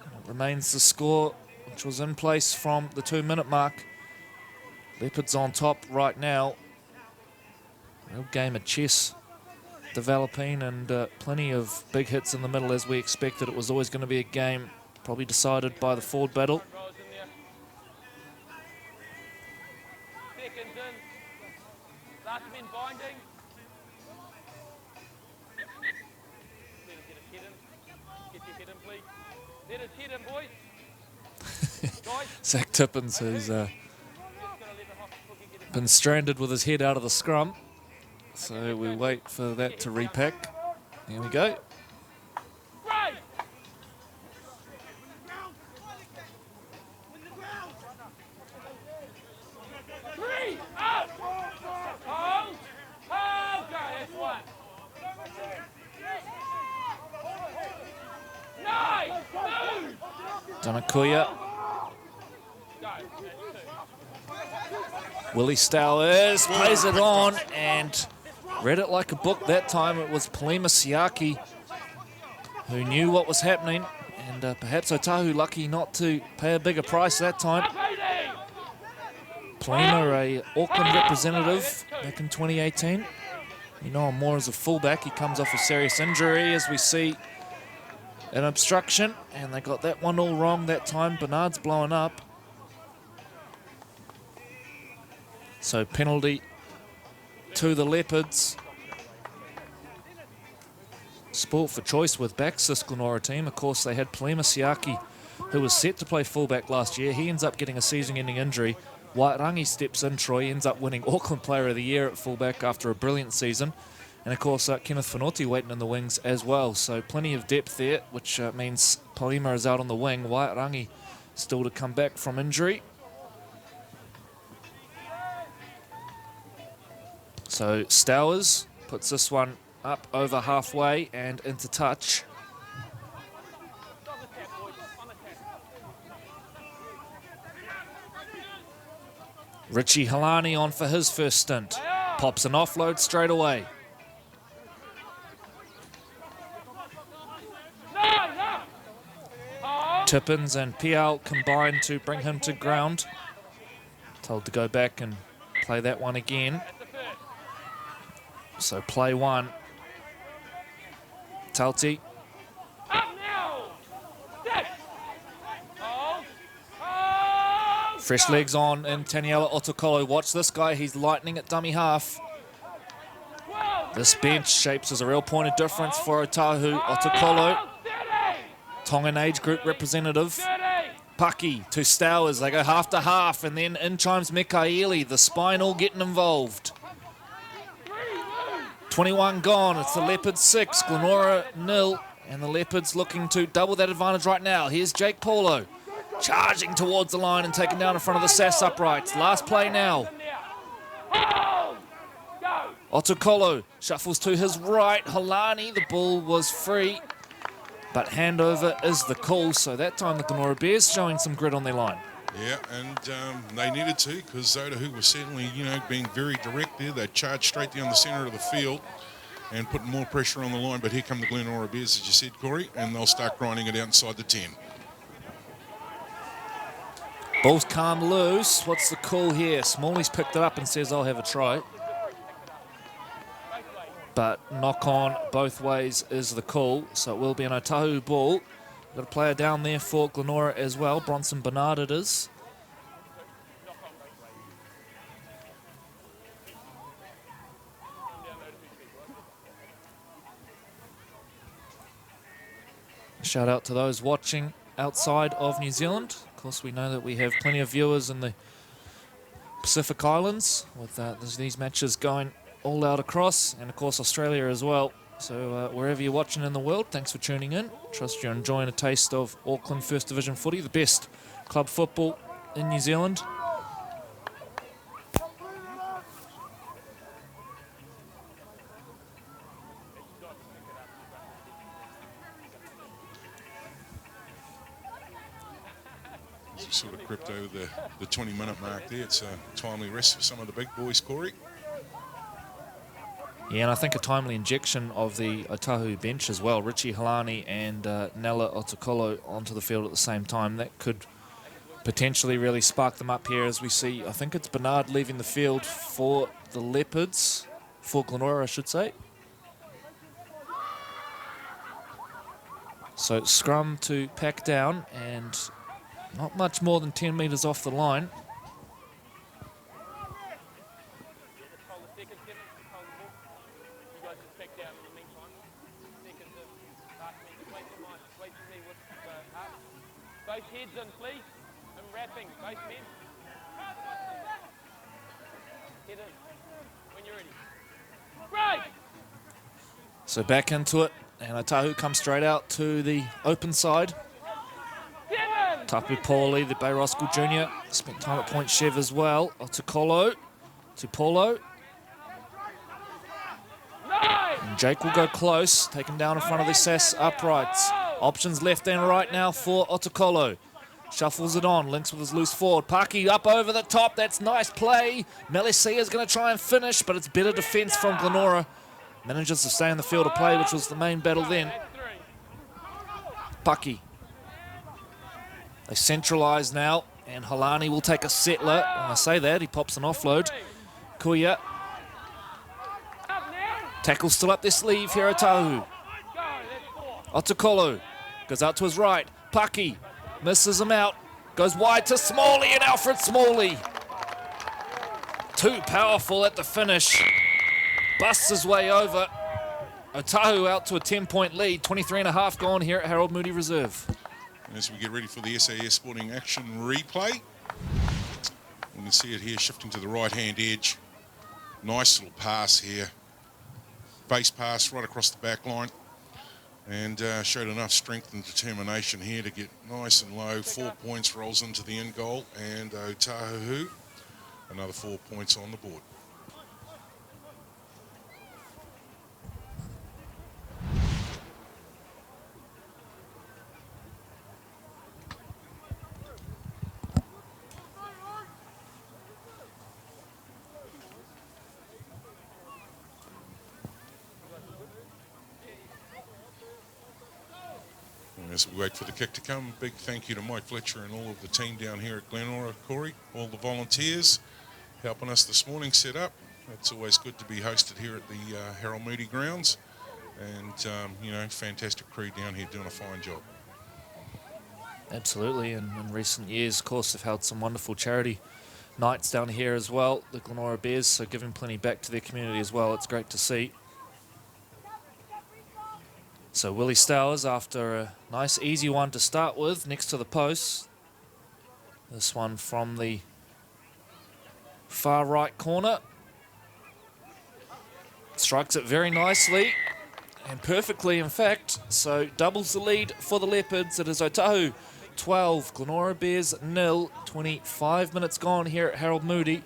S7: It remains the score which was in place from the 2-minute mark. Leopards on top right now. Real game of chess developing, and plenty of big hits in the middle as we expected. It was always going to be a game probably decided by the forward battle. Zach Tippins, who's been stranded with his head out of the scrum. So we wait for that to repack. Here we go. Donakuya. Willie Stowers plays it on and read it like a book that time. It was Palima Siaki who knew what was happening, and perhaps Otahuhu lucky not to pay a bigger price that time. Palima, a Auckland representative back in 2018. You know him more as a fullback. He comes off a serious injury, as we see an obstruction, and they got that one all wrong that time. Bernard's blowing up. So penalty to the Leopards. Sport for choice with backs, this Glenora team. Of course, they had Palima Siaki, who was set to play fullback last year. He ends up getting a season-ending injury. Wairangi steps in. Troy ends up winning Auckland Player of the Year at fullback after a brilliant season. And of course, Kenneth Whanoti waiting in the wings as well. So plenty of depth there, which means Palima is out on the wing. Wairangi still to come back from injury. So Stowers puts this one up over halfway and into touch. Richie Halani on for his first stint. Pops an offload straight away. Tippins and Pial combined to bring him to ground. Told to go back and play that one again. So play one. Talti. Fresh legs on in Taniela Otakolo. Watch this guy, he's lightning at dummy half. This bench shapes as a real point of difference for Otahuhu. Otakolo, Tongan age group representative. Paki to Stowers, they go half to half, and then in chimes Mikaeli, the spine all getting involved. 21 gone, it's the Leopards 6, Glenora 0, and the Leopards looking to double that advantage right now. Here's Jake Paulo, charging towards the line and taken down in front of the SAS uprights. Last play now. Otakolo shuffles to his right. Halani, the ball was free, but handover is the call. So that time the Glenora Bears showing some grit on their line.
S1: Yeah, and they needed to, because Otahuhu was certainly, being very direct there. They charged straight down the centre of the field and putting more pressure on the line. But here come the Glenora Bears, as you said, Corey, and they'll start grinding it out inside the 10.
S7: Ball's calm loose. What's the call here? Smalley's picked it up and says, I'll have a try. But knock on both ways is the call, so it will be an Otahuhu ball. Got a player down there for Glenora as well. Bronson Bernard it is. Shout out to those watching outside of New Zealand. Of course, we know that we have plenty of viewers in the Pacific Islands with these matches going all out across, and of course Australia as well. So wherever you're watching in the world, thanks for tuning in. Trust you're enjoying a taste of Auckland First Division footy, the best club football in New Zealand.
S1: As we sort of crept over the 20-minute mark there, it's a timely rest for some of the big boys, Corey.
S7: Yeah, and I think a timely injection of the Otahuhu bench as well. Richie Halani and Nella Otakolo onto the field at the same time. That could potentially really spark them up here as we see, I think it's Bernard leaving the field for the Leopards, for Glenora, I should say. So scrum to pack down and not much more than 10 metres off the line.
S6: Both heads in, please. And wrapping, both men. Head in, when you're ready. Right!
S7: So back into it, and Otahuhu comes straight out to the open side. Tapu Pauli, the Bay Roskill Jr., spent time at Point Chev as well. Otakolo to Paulo. And Jake will go close, taken down in front of the SAS uprights. Options left and right now for Otakolo. Shuffles it on, links with his loose forward. Paki up over the top, that's nice play. Melisia's going to try and finish, but it's better defence from Glenora. Manages to stay in the field of play, which was the main battle then. Paki. They centralise now, and Halani will take a settler. When I say that, he pops an offload. Kuya. Tackle still up their sleeve here, Otahuhu. Otakolo goes out to his right. Paki misses him out. Goes wide to Smalley, and Alfred Smalley. Too powerful at the finish. Busts his way over. Otahuhu out to a 10-point lead. 23.5 gone here at Harold Moody Reserve.
S1: As we get ready for the SAS Sporting Action replay, we can see it here shifting to the right-hand edge. Nice little pass here. Base pass right across the back line. And showed enough strength and determination here to get nice and low. 4 points, rolls into the end goal, and Otahuhu, another 4 points on the board. as we wait for the kick to come, big thank you to Mike Fletcher and all of the team down here at Glenora, Corey, all the volunteers helping us this morning set up. It's always good to be hosted here at the Harold Moody grounds, and fantastic crew down here doing a fine job.
S7: Absolutely, and in recent years, of course, they've held some wonderful charity nights down here as well, the Glenora Bears, so giving plenty back to their community as well. It's great to see. So Willie Stowers, after a nice easy one to start with next to the post. This one from the far right corner. Strikes it very nicely and perfectly, in fact. So doubles the lead for the Leopards. It is Otahuhu 12, Glenora Bears 0. 25 minutes gone here at Harold Moody.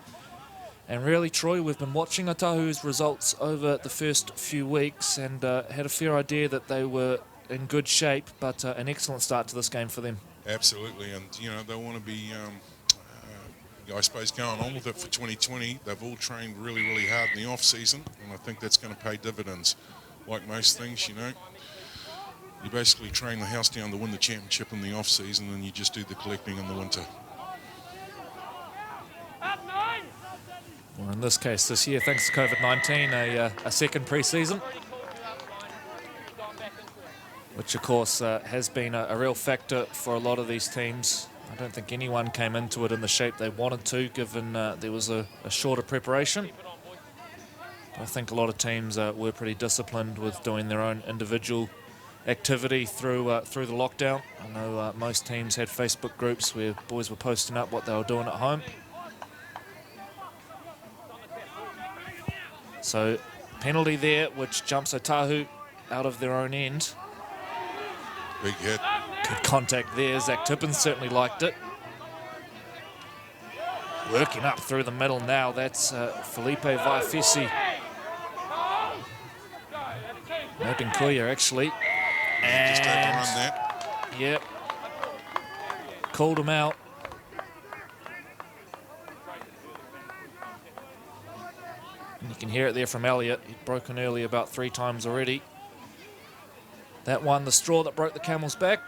S7: And really, Troy, we've been watching Otahu's results over the first few weeks and had a fair idea that they were in good shape, but an excellent start to this game for them.
S1: Absolutely, and they want to be, I suppose, going on with it for 2020. They've all trained really, really hard in the off-season, and I think that's going to pay dividends. Like most things, you basically train the house down to win the championship in the off-season, and you just do the collecting in the winter.
S7: Well, in this case, this year, thanks to COVID-19, a second pre-season, which, of course, has been a real factor for a lot of these teams. I don't think anyone came into it in the shape they wanted to, given there was a shorter preparation. I think a lot of teams were pretty disciplined with doing their own individual activity through the lockdown. I know most teams had Facebook groups where boys were posting up what they were doing at home. So penalty there, which jumps Otahuhu out of their own end.
S1: Big hit.
S7: Good contact there. Zach Tippins certainly liked it. Working up through the middle now. That's Felipe Vaifesi. Making Kuya, actually.
S1: And just overrun that.
S7: Yep. Called him out. And you can hear it there from Elliott. He'd broken early about 3 times already. That one, the straw that broke the camel's back.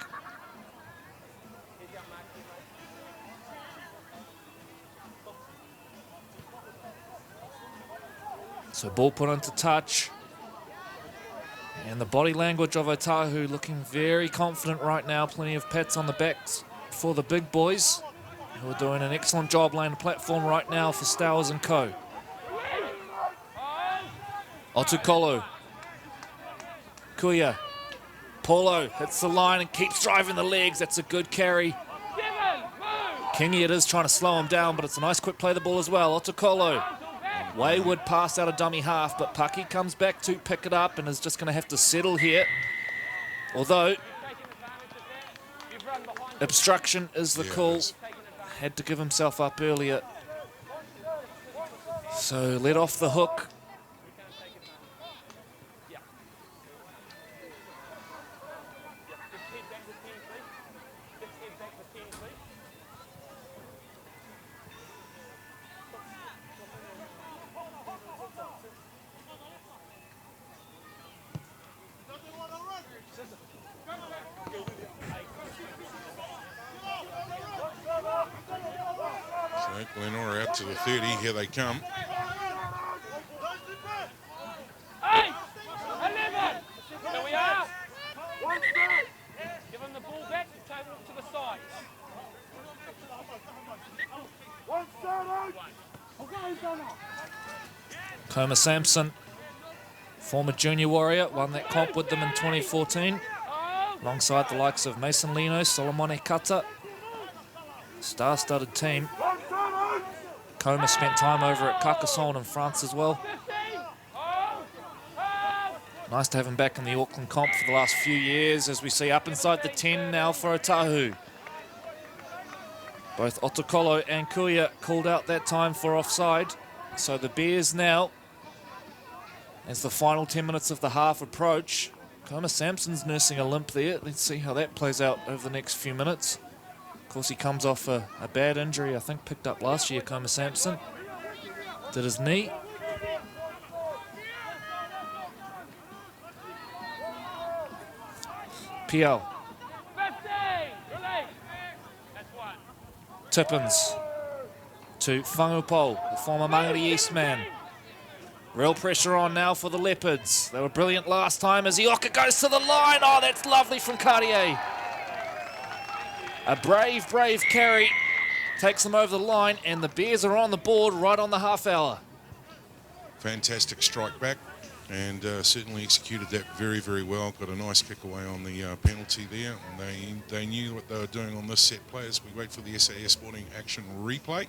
S7: So ball put into touch. And the body language of Otahuhu looking very confident right now. Plenty of pats on the backs for the big boys, who are doing an excellent job laying the platform right now for Stowers and co. Otukolo. Kuya. Paulo hits the line and keeps driving the legs. That's a good carry. Kingy it is, trying to slow him down, but it's a nice quick play of the ball as well. Otukolo. Wayward pass out of dummy half, but Pucky comes back to pick it up and is just going to have to settle here. Although, obstruction is the call. Had to give himself up earlier. So let off the hook.
S1: So Glenora out to the 30. Here they come.
S6: Hey! 11! There we are! Give him the ball back, table it to the side.
S7: Coma Sampson, former junior warrior, won that comp with them in 2014, alongside the likes of Mason Lino, Solomone Kata. Star-studded team. Coma spent time over at Carcassonne in France as well. Nice to have him back in the Auckland comp for the last few years, as we see up inside the 10 now for Otahuhu. Both Otukolo and Kuya called out that time for offside. So the Bears now, as the final 10 minutes of the half approach, Coma Sampson's nursing a limp there. Let's see how that plays out over the next few minutes. Of course, he comes off a bad injury, I think picked up last year, Coma Sampson. Did his knee. PL. Tippins to Whangupo, the former Mangere East man. Real pressure on now for the Leopards. They were brilliant last time as Ioka goes to the line. Oh, that's lovely from Cartier. A brave carry takes them over the line, and the Bears are on the board right on the half hour.
S1: Fantastic strike back, and certainly executed that very, very well. Got a nice kick away on the penalty there. And they knew what they were doing on this set play as we wait for the SAS Sporting action replay.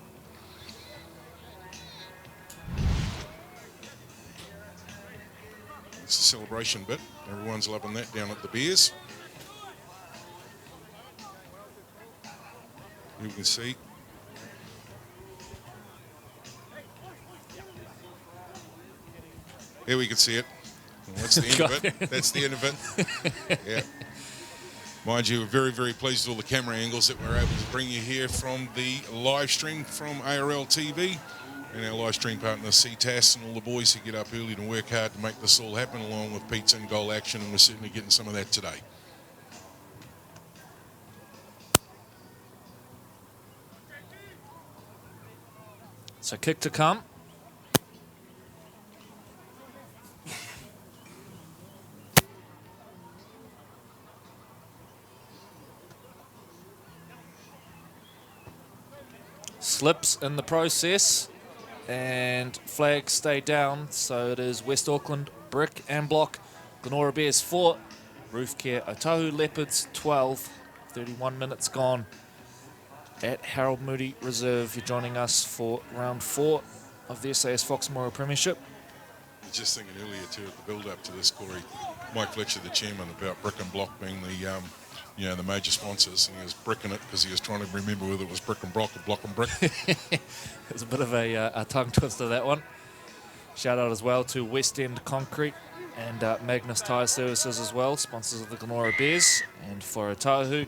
S1: It's the celebration bit. Everyone's loving that down at the Bears. You can see. Here we can see it. Well, that's the end of it. That's the end of it. Yeah. Mind you, we're very, very pleased with all the camera angles that we're able to bring you here from the live stream from ARL TV and our live stream partner CTAS and all the boys who get up early to work hard to make this all happen, along with pizza and goal action, and we're certainly getting some of that today.
S7: So kick to come. Slips in the process, and flags stay down, so it is West Auckland brick and block. Glenora Bears 4, Roof Care Otahuhu Leopards 12. 31 minutes gone at Harold Moody Reserve. You're joining us for round 4 of the SAS Foxmora Premiership.
S1: I was just thinking earlier too at the build-up to this, Corey, Mike Fletcher, the chairman, about brick and block being the the major sponsors, and he was bricking it because he was trying to remember whether it was brick and block or block and brick.
S7: There's a bit of a tongue twister, that one. Shout out as well to West End Concrete and Magnus Tyre Services as well, sponsors of the Glenora Bears. And for Otahuhu,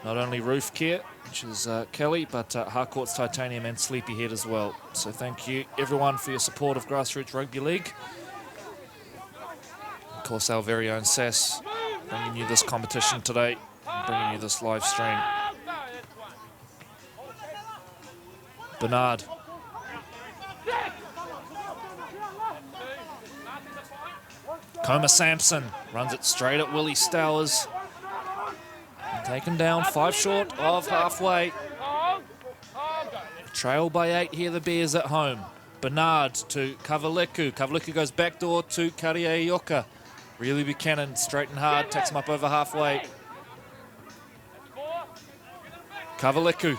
S7: not only Roof Care, which is Kelly, but Harcourt's Titanium and Sleepyhead as well. So thank you everyone for your support of Grassroots Rugby League. Of course, our very own SAS bringing you this competition today, and bringing you this live stream. Bernard. Coma Sampson runs it straight at Willie Stowers. And taken down 5 short of halfway. Trail by 8 here, the Bears at home. Bernard to Kavaliku. Kavaliku goes backdoor to Karia Ioka. Really Buchanan, straight and hard, takes him up over halfway. Kavaliku.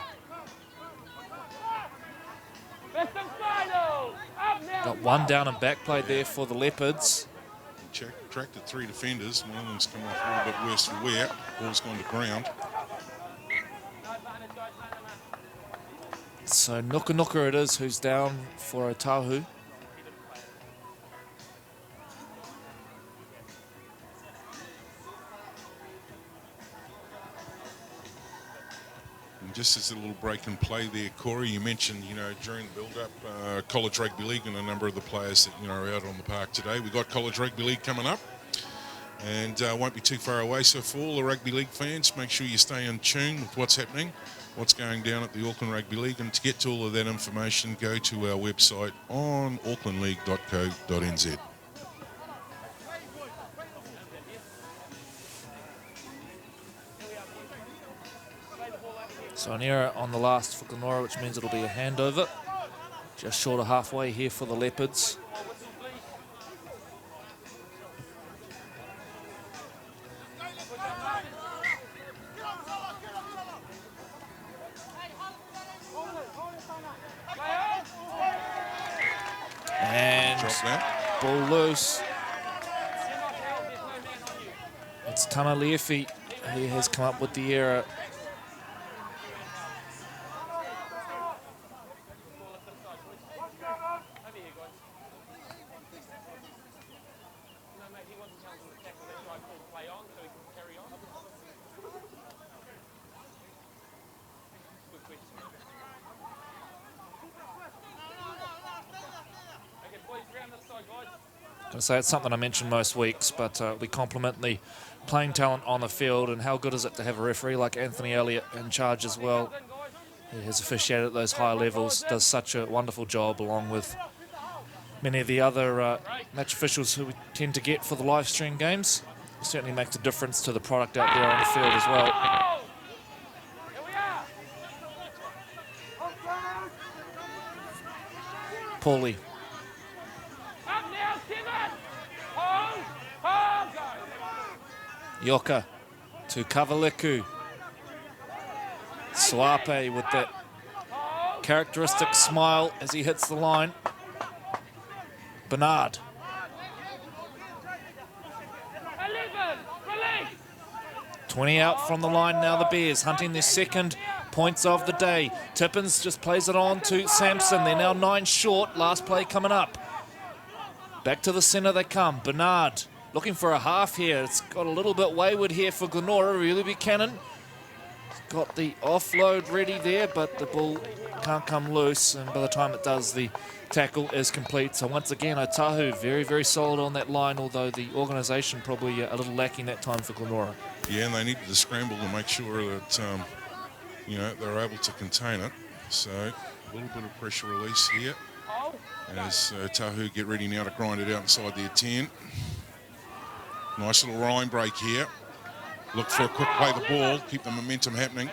S7: Got one down and back play there for the Leopards.
S1: Attracted 3 defenders. One of them's come off a little bit worse for wear. Ball's gone to ground.
S7: So Nuka it is who's down for Otahuhu.
S1: And just as a little break in play there, Corey, you mentioned, during the build-up, College Rugby League and a number of the players that, are out on the park today. We've got College Rugby League coming up and won't be too far away. So for all the Rugby League fans, make sure you stay in tune with what's happening, what's going down at the Auckland Rugby League. And to get to all of that information, go to our website on aucklandleague.co.nz.
S7: So an error on the last for Glenora, which means it'll be a handover. Just short of halfway here for the Leopards. And ball loose. It's Tana Leafi who has come up with the error. So it's something I mention most weeks, but we compliment the playing talent on the field, and how good is it to have a referee like Anthony Elliott in charge as well. He has officiated at those high levels, does such a wonderful job, along with many of the other match officials who we tend to get for the live stream games. It certainly makes a difference to the product out there on the field as well.
S6: Here we are.
S7: Paulie,
S6: Up now, Simon. Hold. Hold. Go.
S7: Yoka to Kavaliku. Suape with that characteristic smile as he hits the line. Bernard.
S6: 11. Release.
S7: 20 out from the line now, the Bears hunting their second points of the day. Tippins just plays it on to Sampson. They're now 9 short. Last play coming up. Back to the centre they come. Bernard looking for a half here. It's got a little bit wayward here for Glenora. Really Buchanan. Got the offload ready there, but the ball can't come loose. And by the time it does, the tackle is complete. So once again, Otahuhu very, very solid on that line, although the organisation probably a little lacking that time for Glenora.
S1: Yeah, and they needed to scramble to make sure that, you know, they were able to contain it. So a little bit of pressure release here as Otahuhu get ready now to grind it out inside their 10. Nice little line break here. Look for a quick play the ball, keep the momentum happening.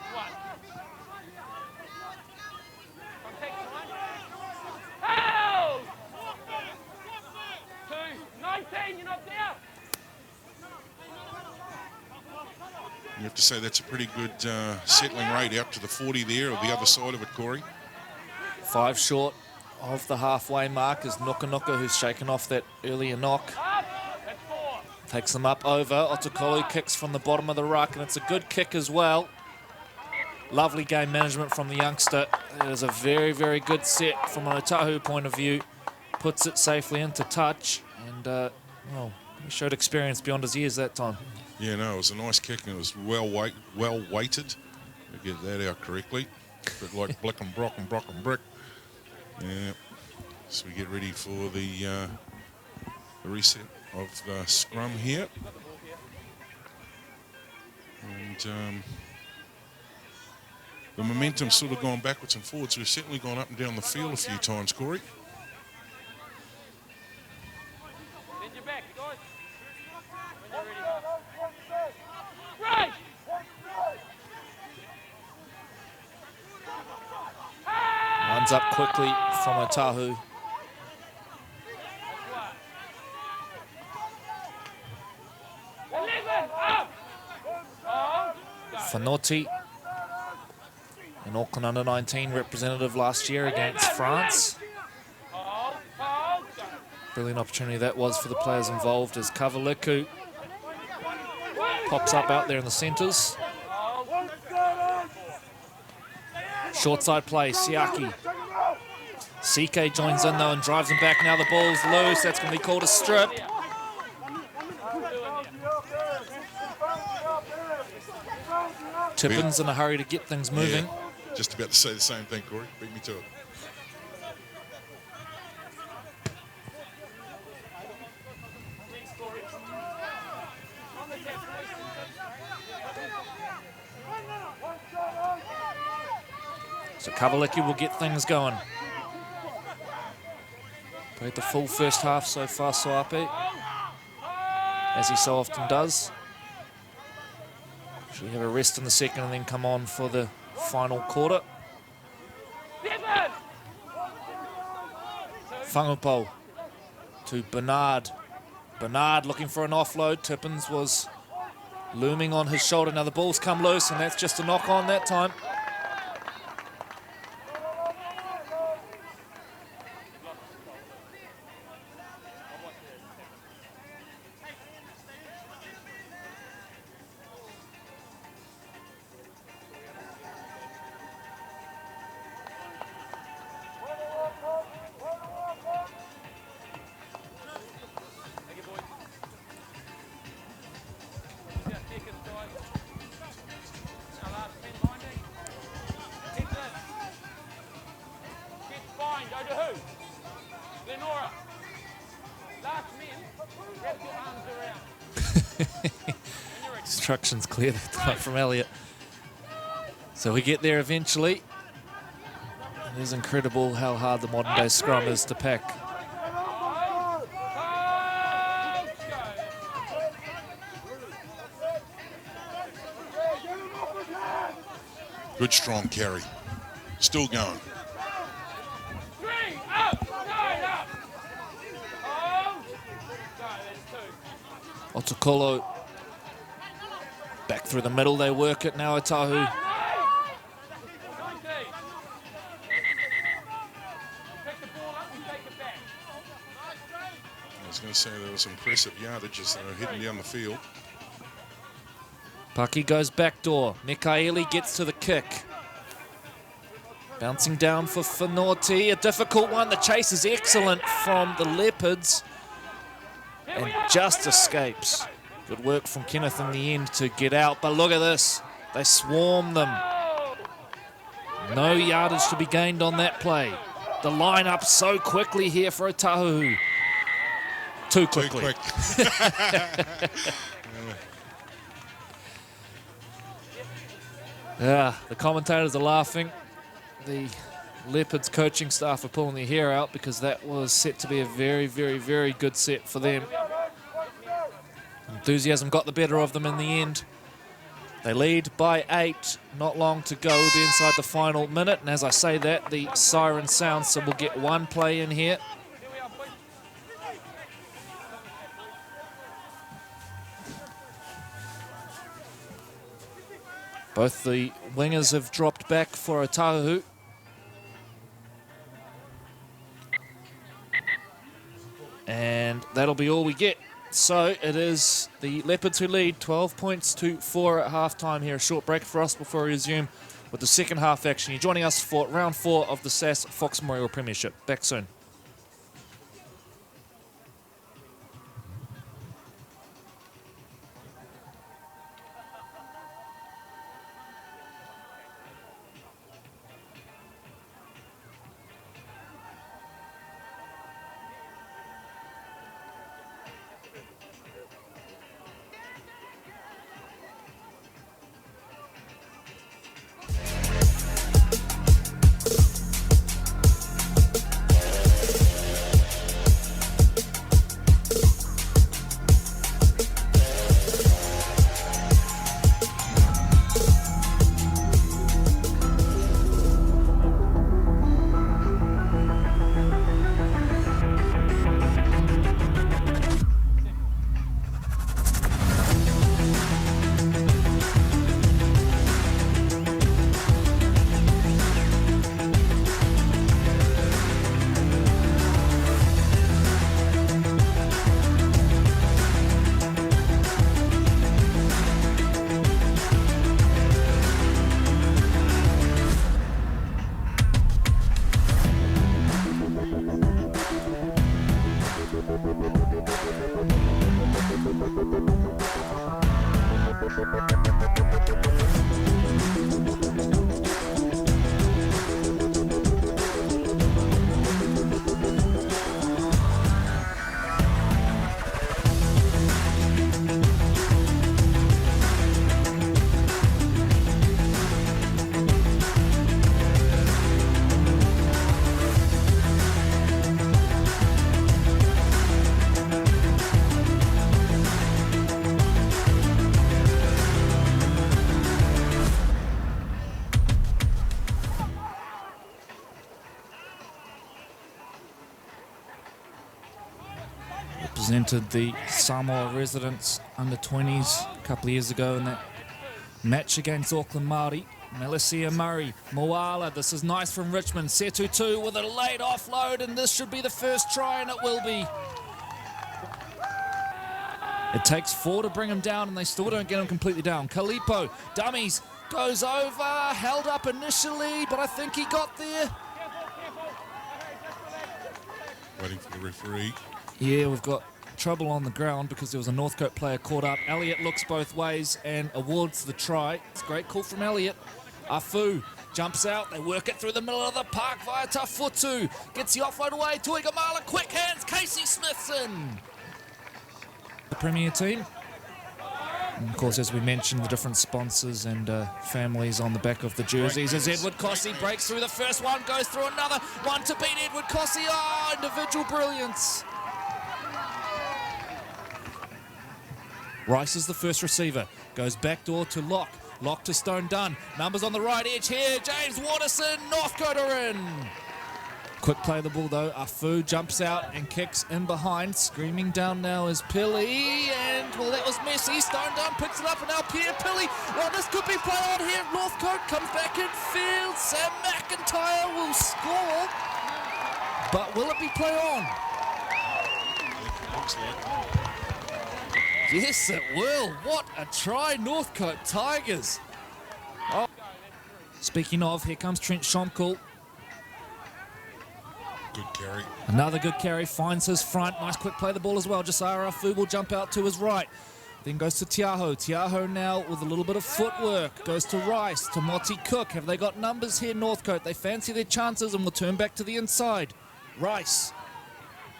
S6: Hold. 2. 19. You're not there.
S1: You have to say that's a pretty good settling rate out to the 40 there, or the other side of it, Corey.
S7: 5 short of the halfway mark is Nuka, who's shaken off that earlier knock.
S6: That's 4.
S7: Takes them up over. Otakolu kicks from the bottom of the ruck, and it's a good kick as well. Lovely game management from the youngster. It is a very, very good set from an Otahuhu point of view. Puts it safely into touch, and well, he showed experience beyond his years that time.
S1: Yeah, no, it was a nice kick, and it was well weighted. To get that out correctly. A bit like Blick and Brock and Brock and Brick. Yeah, so we get ready for the reset of the scrum here. And the momentum's sort of gone backwards and forwards. We've certainly gone up and down the field a few times, Corey.
S6: Bend your back, guys. When you're ready. Right.
S7: Lines up quickly from Otahuhu. Fanotti, an Auckland under-19 representative last year against France. Brilliant opportunity that was for the players involved as Kavaliku pops up out there in the centres. Short side play, Siaki. CK joins in though and drives him back. Now the ball's loose. That's going to be called a strip. Tippins in a hurry to get things moving.
S1: Yeah, just about to say the same thing, Corey. Beat me to it.
S7: So Kavaliku will get things going. Played the full first half so far, Soape, as he so often does. Should have a rest in the second and then come on for the final quarter. Whangupo to Bernard. Bernard looking for an offload. Tippins was looming on his shoulder. Now the ball's come loose and that's just a knock on that time.
S6: Go to who? Glenora. Last men, wrap your arms around.
S7: Instructions clear that time from Elliot. So we get there eventually. It is incredible how hard the modern day scrum is to pack.
S1: Good strong carry. Still going.
S7: Otahuhu back through the middle, they work it now, Otahuhu.
S1: I was going to say there was some impressive yardage as they were heading down the field.
S7: Paki goes backdoor. Mikaeli gets to the kick. Bouncing down for Finauti, a difficult one. The chase is excellent from the Leopards and just escapes. Good work from Kenneth in the end to get out, but look at this. They swarm them. No yardage to be gained on that play. The line up so quickly here for Otahuhu. Too quickly.
S1: Too quick.
S7: Yeah, the commentators are laughing. The Leopards coaching staff are pulling their hair out because that was set to be a very, very, very good set for them. Enthusiasm got the better of them in the end. They lead by 8, not long to go. We'll be inside the final minute, and as I say that, the siren sounds, so we'll get one play in here. Both the wingers have dropped back for Otahuhu. And that'll be all we get. So it is the Leopards who lead 12 points to 4 at halftime here. A short break for us before we resume with the second half action. You're joining us for round 4 of the CTAS Fox Memorial Premiership. Back soon. Represented the Samoa residents under 20s a couple of years ago in that match against Auckland Māori. Melesia Murray, Moala, this is nice from Richmond. Setutu with a late offload, and this should be the first try, and it will be. It takes 4 to bring him down, and they still don't get him completely down. Kalipo, dummies, goes over, held up initially, but I think he got there.
S1: Waiting for the referee.
S7: Yeah, we've got trouble on the ground because there was a Northcote player caught up. Elliott looks both ways and awards the try. It's a great call from Elliott. Afu jumps out. They work it through the middle of the park via Tafutu. Gets the offload away. Tuigamala, quick hands. Casey Smithson. The Premier team. And of course, as we mentioned, the different sponsors and families on the back of the jerseys. As Edward Cossey breaks through the first one, goes through another one to beat Edward Cossey. Oh, individual brilliance. Rice is the first receiver. Goes backdoor to Locke. Locke to Stone Dunn. Numbers on the right edge here. James Watterson, Northcote are in. Quick play the ball though. Afu jumps out and kicks in behind. Screaming down now is Pilly. And well, that was messy. Stone Dunn picks it up and now Pierre Pilly. Well, this could be play on here. Northcote comes back in field. Sam McIntyre will score. But will it be play on? Yes, it will. What a try, Northcote Tigers. Oh. Speaking of, here comes Trent Schomkel.
S1: Good carry.
S7: Another good carry, finds his front. Nice quick play the ball as well. Josiah Afu will jump out to his right. Then goes to Tiaho. Tiaho now with a little bit of footwork. Goes to Rice, to Moti Cook. Have they got numbers here, Northcote? They fancy their chances and will turn back to the inside. Rice.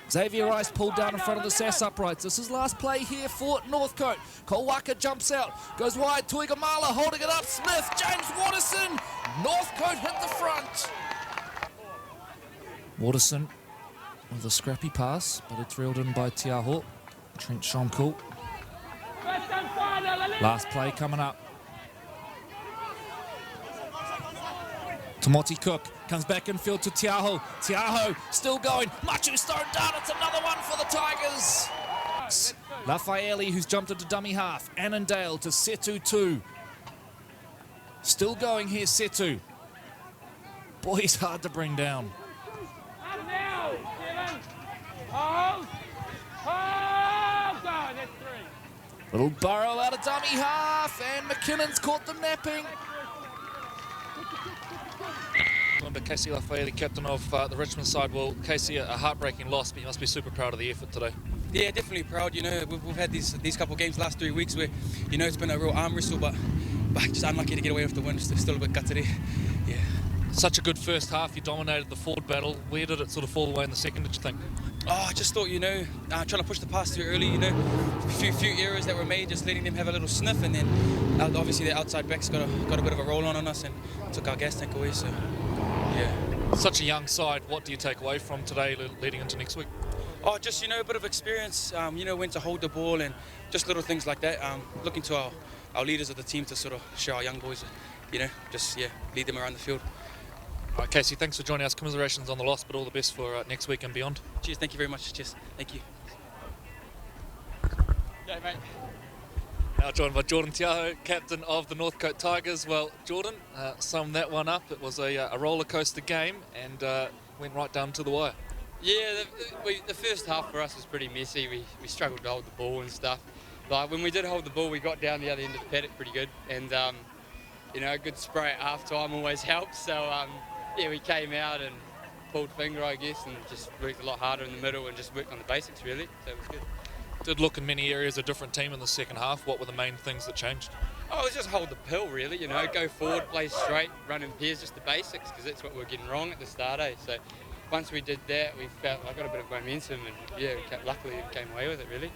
S7: Xavier Rice pulled down in front of the SAS uprights. This is last play here for Northcote. Kolwaka jumps out, goes wide. Tuigamala holding it up. Smith, James Watterson. Northcote hit the front. Watterson with a scrappy pass, but it's reeled in by Tiaho. Trent Schomkel. Last play coming up. Tamoti Cook comes back in field to Tiaho. Tiaho still going. Machu Stone down. It's another one for the Tigers. Lafaeli, who's jumped into dummy half. Annandale to Setu 2. Still going here, Setu. Boy, he's hard to bring down. Little burrow out of dummy half, and McKinnon's caught them napping. Remember Casey Lafayette, the captain of the Richmond side. Well, Casey, a heartbreaking loss, but you must be super proud of the effort today.
S8: Yeah, definitely proud. You know, we've had these couple of games last 3 weeks where, you know, it's been a real arm wrestle, but just unlucky to get away with the win. Still a bit gutted there. Yeah.
S7: Such a good first half. You dominated the forward battle. Where did it sort of fall away in the second, did you think?
S8: Oh, I just thought, you know, trying to push the pass too early, you know, a few errors that were made, just letting them have a little sniff, and then obviously the outside backs got a bit of a roll on us and took our gas tank away, so, yeah.
S7: Such a young side. What do you take away from today leading into next week?
S8: Oh, just, you know, a bit of experience, you know, when to hold the ball and just little things like that. Looking to our leaders of the team to sort of show our young boys, you know, just, yeah, lead them around the field.
S7: All right, Casey, thanks for joining us. Commiserations on the loss, but all the best for next week and beyond.
S8: Cheers, thank you very much. Cheers, thank you.
S6: Yeah, mate.
S7: Now joined by Jordan Tiaho, captain of the Northcote Tigers. Well, Jordan, sum that one up. It was a roller coaster game and went right down to the wire.
S9: Yeah, the first half for us was pretty messy. We struggled to hold the ball and stuff. But when we did hold the ball, we got down the other end of the paddock pretty good. And, you know, a good spray at half-time always helps. So, yeah, we came out and pulled finger, I guess, and just worked a lot harder in the middle and just worked on the basics, really. So it was good.
S7: Did look in many areas a different team in the second half. What were the main things that changed?
S9: Oh, it was just hold the pill, really, you know, go forward, play straight, run in pairs, just the basics, because that's what we were getting wrong at the start, eh? So once we did that, we felt I got a bit of momentum, and yeah, luckily we came away with it, really.